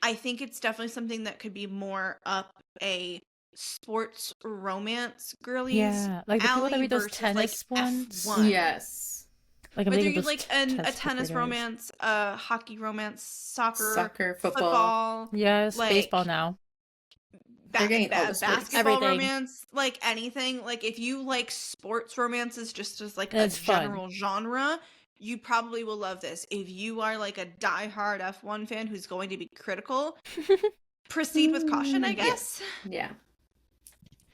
I think it's definitely something that could be more up a sports romance girlies Yeah, like the people that alley read those versus tennis like ones. F1. Yes. Like I'm Whether thinking you of like a tennis romance, a hockey romance, soccer, football, Yes, like baseball now. They're getting all the sports. basketball Everything. romance, like anything. Like if you like sports romances just as like It's a fun. general genre, you probably will love this. If you are like a diehard F1 fan who's going to be critical, proceed with caution, I guess. Yeah.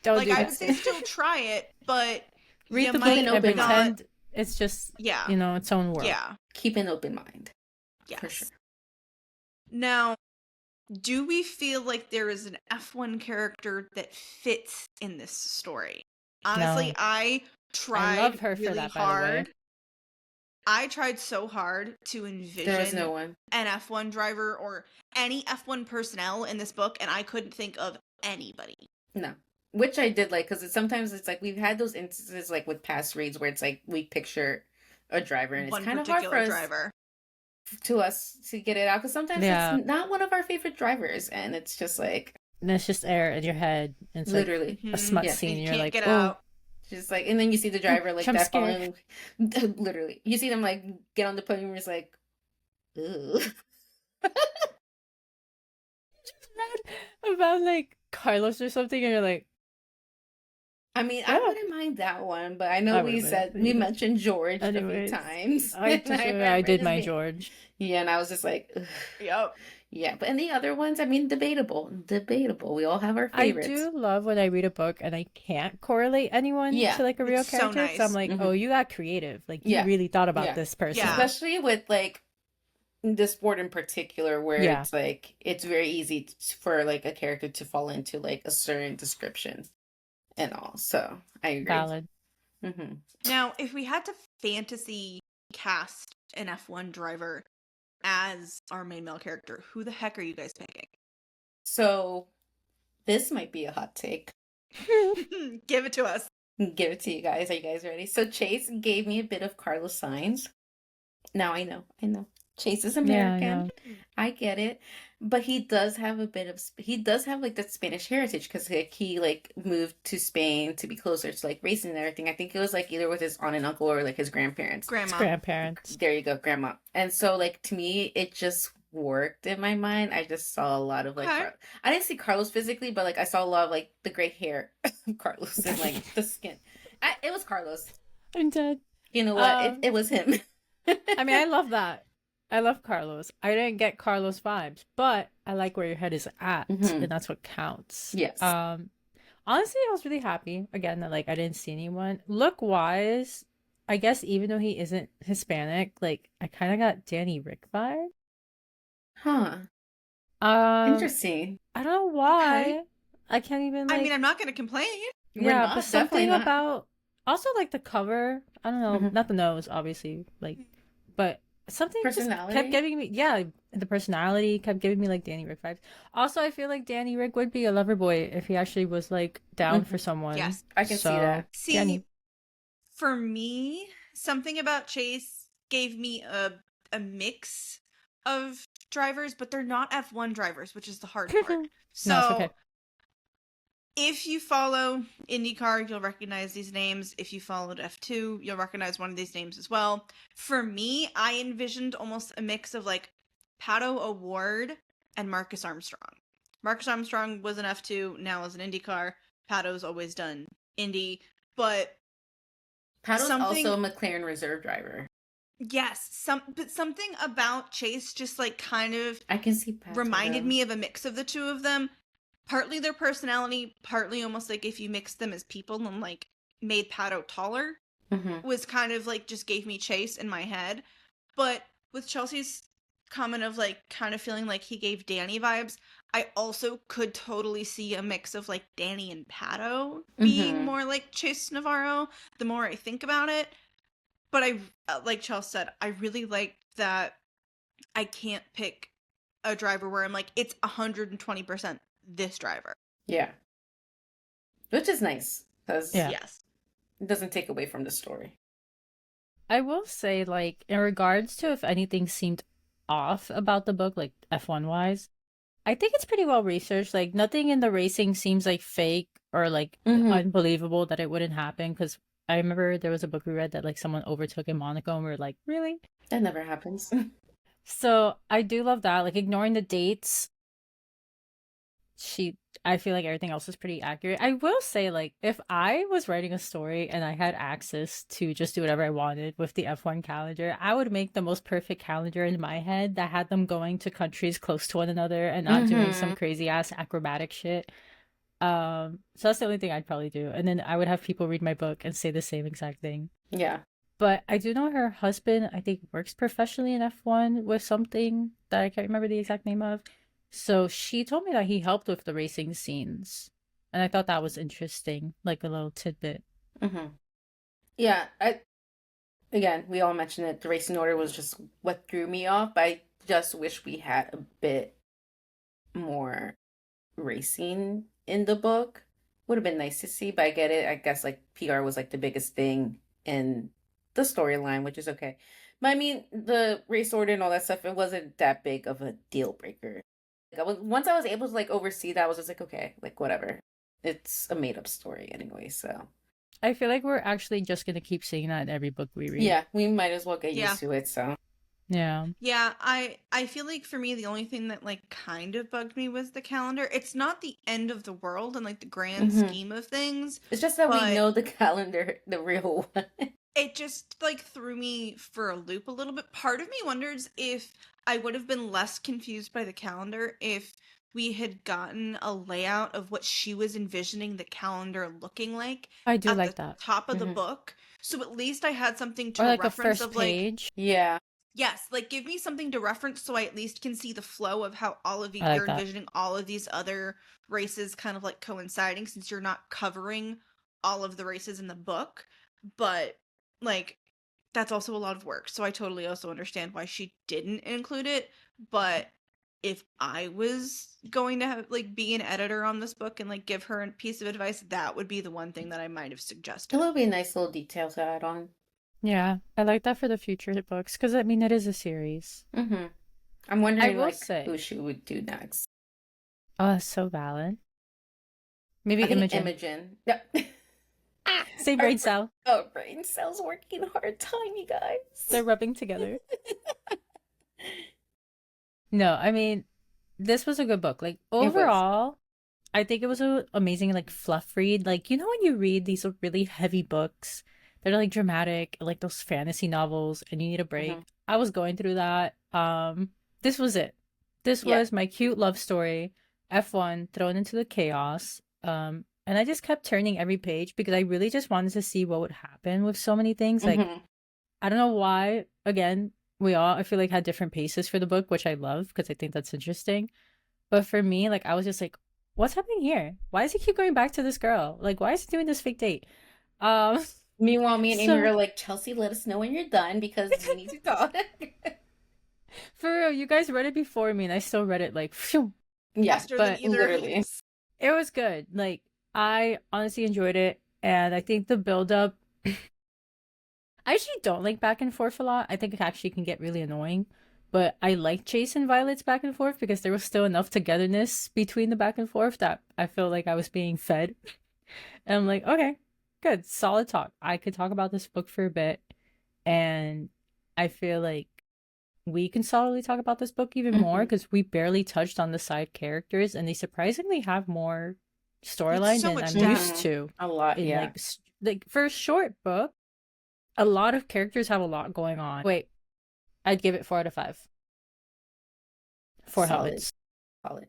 Don't Like do I that. would say still try it, but Read you the might book and open not. pretend it's just Yeah. you know its own world. Yeah. Keep an open mind. Yes. For sure. Now, do we feel like there is an F1 character that fits in this story? Honestly, No. I tried love her for really that, by the way. hard. I tried so hard to There is envision no one. an F1 driver or any F1 personnel in this book, and I couldn't think of anybody. No. Which I did like, because sometimes it's like we've had those instances like with past reads where it's like we picture a driver and One it's kind of hard for particular us driver. to get it out because sometimes Yeah. it's not one of our favorite drivers and it's just like And it's just air in your head. And it's literally like a smut Mhm. Yeah. scene. And And you you're can't like, get oh, out. just like, and then you see the driver like jump that scare. following literally you see them like get on the podium and it's like ugh. read about like Carlos or something, and you're like, I mean, I Yeah. wouldn't mind that one, but I know I we wouldn't said mind we either. mentioned George Anyways, a few times. I And I read did his my name. George. Yeah, and I was just like, ugh. Yep. Yeah, but and the other ones, I mean, debatable. We all have our I favorites. do love when I read a book and I can't correlate anyone Yeah, to like a real it's so character. So I'm nice. like, Mhm. oh, you got creative. Like you Yeah. really thought about Yeah. this person. Yeah. Especially with like the sport in particular, where Yeah. it's like it's very easy for like a character to fall into like a certain description and all. So I agree. Valid. hmm Now, if we had to fantasy cast an F1 driver as our main male character, who the heck are you guys picking? So this might be a hot take. Give it to us. Give it to you guys. Are you guys ready? So Chase gave me a bit of Carlos Sainz. Now I know. Chase is American. I get it. But he does have like that Spanish heritage because he like moved to Spain to be closer to like racing and everything. I think it was like either with his aunt and uncle or like his grandparents. It's Grandma. grandparents. There you go, grandma. And so like to me it just worked in my mind. I just saw a lot of like Okay. I didn't see Carlos physically, but like I saw a lot of like the gray hair of Carlos and like the skin. It was Carlos. I'm dead. You know what? It was him. I mean, I love that. I love Carlos. I didn't get Carlos vibes, but I like where your head is at, Mhm. and that's what counts. Yes. Honestly, I was really happy again that like I didn't see anyone. Look wise, I guess even though he isn't Hispanic, like I kind of got Danny Rick vibe. Huh. Interesting. I don't know why. Okay. I can't even. Like, I mean, I'm not going to complain. We're yeah, not, but definitely something not. about also like the cover. I don't know, Mhm. not the nose, obviously, like, but something just Personality? kept giving me. Yeah, the personality kept giving me like Danny Rick vibes. Also, I feel like Danny Rick would be a lover boy if he actually was like down for someone. Yes, I can see that. See, Danny. for me, something about Chase gave me a mix of drivers, but they're not F1 drivers, which is the hard part. So, No, it's okay. if you follow IndyCar, you'll recognize these names. If you followed F2, you'll recognize one of these names as well. For me, I envisioned almost a mix of like Pato O'Ward and Marcus Armstrong. Marcus Armstrong was an F2, now is an IndyCar. Pato's always done Indy, but Pato's something- also a McLaren reserve driver. yes, something about Chase just like kind of I can see Pato. reminded though. me of a mix of the two of them. Partly their personality, partly almost like if you mixed them as people and like made Pato taller, Mhm. was kind of like just gave me Chase in my head. But with Chelsea's comment of like kind of feeling like he gave Danny vibes, I also could totally see a mix of like Danny and Pato being Mm-hmm. more like Chase Navarro the more I think about it. But I, like Chelsea said, I really like that I can't pick a driver where I'm like, it's 120% this driver. Yeah. Which is nice because Yeah. Yes. it doesn't take away from the story. I will say, like, in regards to if anything seemed off about the book, like F1 wise, I think it's pretty well researched. Like, nothing in the racing seems like fake or like Mm-hmm. unbelievable that it wouldn't happen. Because I remember there was a book we read that like someone overtook in Monaco, and we were like, really? That never happens. So I do love that. Like, ignoring the dates, I feel like everything else is pretty accurate. I will say, like, if I was writing a story and I had access to just do whatever I wanted with the F1 calendar, I would make the most perfect calendar in my head that had them going to countries close to one another and not doing some Mm-hmm. crazy ass acrobatic shit. So that's the only thing I'd probably do. And then I would have people read my book and say the same exact thing. Yeah. But I do know her husband, I think, works professionally in F1 with something that I can't remember the exact name of. So she told me that he helped with the racing scenes. And I thought that was interesting, like a little tidbit. Mm-hmm. Yeah. Again, we all mentioned it. The racing order was just what threw me off. I just wish we had a bit more racing in the book. Would have been nice to see, but I get it. I guess like PR was like the biggest thing in the storyline, which is okay. But I mean, the race order and all that stuff, it wasn't that big of a deal breaker. Like once I was able to like oversee that, I was just like, okay, like whatever. It's a made up story anyway, so I feel like we're actually just going to keep seeing that in every book we read. yeah, we might as well get Yeah. used to it. So Yeah. Yeah, I feel like for me the only thing that like kind of bugged me was the calendar. It's not the end of the world in like the grand Mhm. scheme of things. it's just that we But- know the calendar, the real one. It just like threw me for a loop a little bit. Part of me wonders if I would have been less confused by the calendar if we had gotten a layout of what she was envisioning the calendar looking like I do at like the that. top of the Mhm. book. So at least I had something to Or like a reference first of like page. Yeah. yes, like give me something to reference so I at least can see the flow of how all of you I like you're that. envisioning all of these other races kind of like coinciding since you're not covering all of the races in the book. But like that's also a lot of work. So I totally also understand why she didn't include it. But if I was going to have like be an editor on this book and like give her a piece of advice, that would be the one thing that I might have It suggested. will be a nice little detail to add on. Yeah. I like that for the future books because, I mean, it is a series. Mm-hmm. I'm wondering will like say- who she would do next. Oh, that's so valid. Maybe I think Imogen. Imogen. Yep. Same Our brain cell. Oh, brain cells working hard time, you guys. They're rubbing together. No, I mean, this was a good book. Like, was. overall, I think it was an amazing, like, fluff read. Like, you know, when you read these really heavy books, they're like dramatic, like those fantasy novels, and you need a break. Mhm. I was going through that. This was it. This Yeah. was my cute love story, F1 thrown into the chaos. And I just kept turning every page because I really just wanted to see what would happen with so many things. Like, Mhm. I don't know why. Again, we all, I feel like, had different paces for the book, which I love because I think that's interesting. But for me, like, I was just like, what's happening here? Why does he keep going back to this girl? Like, why is he doing this fake date? Meanwhile, me and Amy So- were like, Chelsea, let us know when you're done because we need to talk. For real, you guys read it before me, and I still read it like, phew. Yeah, Faster but than either of literally. us. It was good. Like, I honestly enjoyed it, and I think the build-up. I actually don't like back and forth a lot. I think it actually can get really annoying. But I like Chase and Violet's back and forth because there was still enough togetherness between the back and forth that I feel like I was being fed. And I'm like, okay, good, solid talk. I could talk about this book for a bit. And I feel like we can solidly talk about this book even more Mhm. because we barely touched on the side characters and they surprisingly have more storyline so than much I'm used depth. to. A lot, In yeah. like for a short book, a lot of characters have a lot going on. Wait, I'd give it 4 out of 5. 4 Solid. helmets. Solid.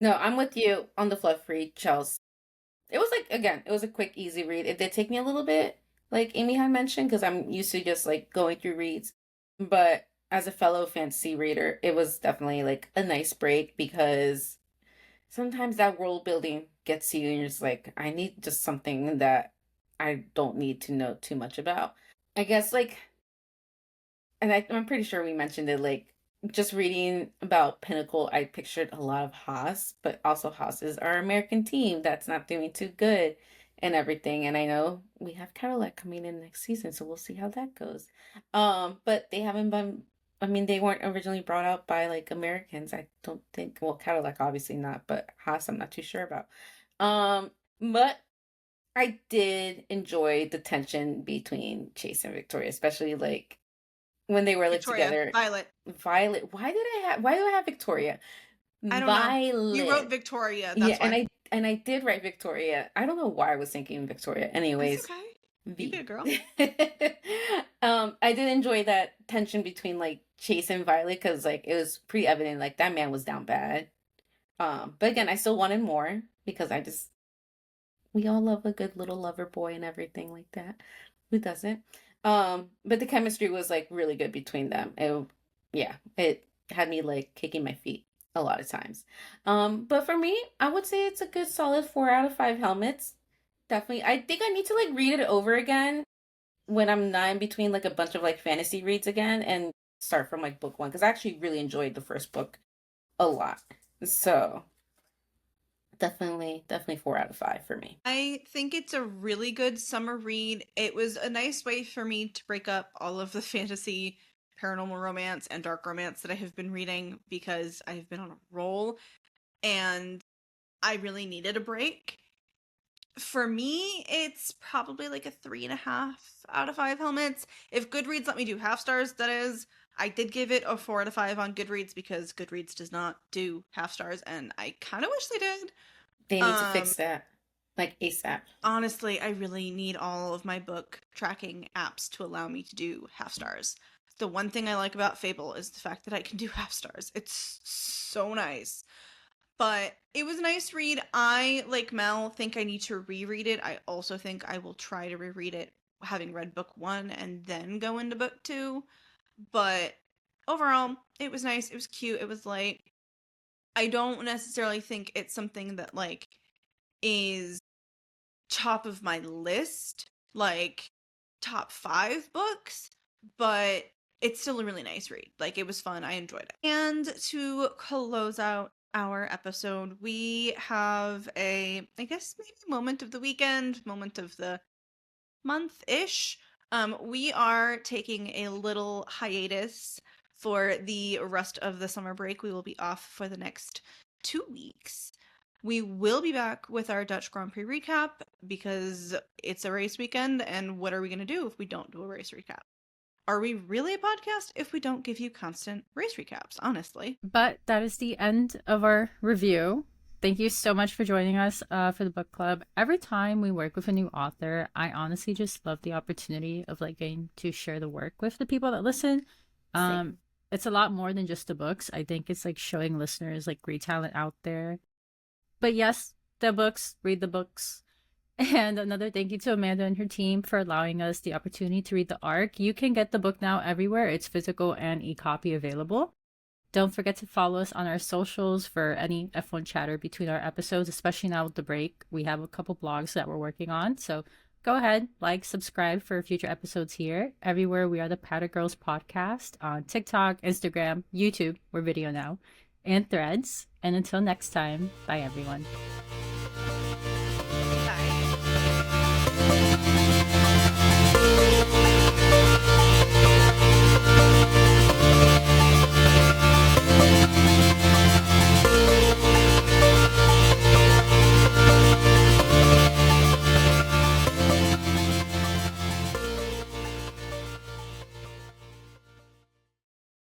No, I'm with you on the fluff read, Chels. It was like, again, it was a quick, easy read. It did take me a little bit, like Amy had mentioned, because I'm used to just like going through reads. But as a fellow fantasy reader, it was definitely like a nice break because sometimes that world building gets to you and you're just like, I need just something that I don't need to know too much about. I guess like, and I'm pretty sure we mentioned it, like just reading about Pinnacle, I pictured a lot of Haas, but also Haas is our American team that's not doing too good and everything. And I know we have Cadillac coming in next season, so we'll see how that goes. But they haven't been, I mean, they weren't originally brought out by like Americans. I don't think, well, Cadillac obviously not, but Haas I'm not too sure about. But I did enjoy the tension between Chase and Victoria, especially like when they were like Victoria, together. Violet. Violet. Why do I have Victoria? I don't know. You wrote Violet. Victoria. That's Yeah, why. and I did write Victoria. I don't know why I was thinking Victoria. It's Anyways, okay. You V. be a girl. I did enjoy that tension between like Chase and Violet because like it was pretty evident like that man was down bad. But again, I still wanted more because we all love a good little lover boy and everything like that. Who doesn't? But the chemistry was like really good between them. It had me like kicking my feet a lot of times. But for me, I would say it's a good solid 4 out of 5 helmets. Definitely. I think I need to like read it over again when I'm not in between like a bunch of like fantasy reads again and start from like book 1 because I actually really enjoyed the first book a lot. So definitely 4 out of 5 for me. I think it's a really good summer read. It was a nice way for me to break up all of the fantasy, paranormal romance, and dark romance that I have been reading because I have been on a roll and I really needed a break. For me, it's probably like a 3.5 out of 5 helmets. If Goodreads let me do half stars, that is. I did give it a 4 out of 5 on Goodreads because Goodreads does not do half stars, and I kind of wish they did. They need to fix that like ASAP. Honestly, I really need all of my book tracking apps to allow me to do half stars. The one thing I like about Fable is the fact that I can do half stars. It's so nice. But it was a nice read. I, like Mel, think I need to reread it. I also think I will try to reread it having read book 1 and then go into book 2. But overall, it was nice. It was cute. It was light. I don't necessarily think it's something that like is top of my list, like top 5 books, but it's still a really nice read. Like it was fun. I enjoyed it. And to close out our episode, we have a, I guess maybe moment of the weekend, moment of the month-ish. We are taking a little hiatus for the rest of the summer break. We will be off for the next 2 weeks. We will be back with our Dutch Grand Prix recap because it's a race weekend, and what are we going to do if we don't do a race recap? Are we really a podcast if we don't give you constant race recaps, honestly? But that is the end of our review. Thank you so much for joining us for the book club. Every time we work with a new author, I honestly just love the opportunity of like getting to share the work with the people that listen. It's a lot more than just the books. I think it's like showing listeners like great talent out there. But yes, the books, read the books. And another thank you to Amanda and her team for allowing us the opportunity to read the ARC. You can get the book now everywhere. It's physical and e-copy available. Don't forget to follow us on our socials for any F1 chatter between our episodes, especially now with the break. We have a couple blogs that we're working on. So go ahead, like, subscribe for future episodes here. Everywhere we are the Powder Girls Podcast on TikTok, Instagram, YouTube, we're video now, and Threads. And until next time, bye everyone.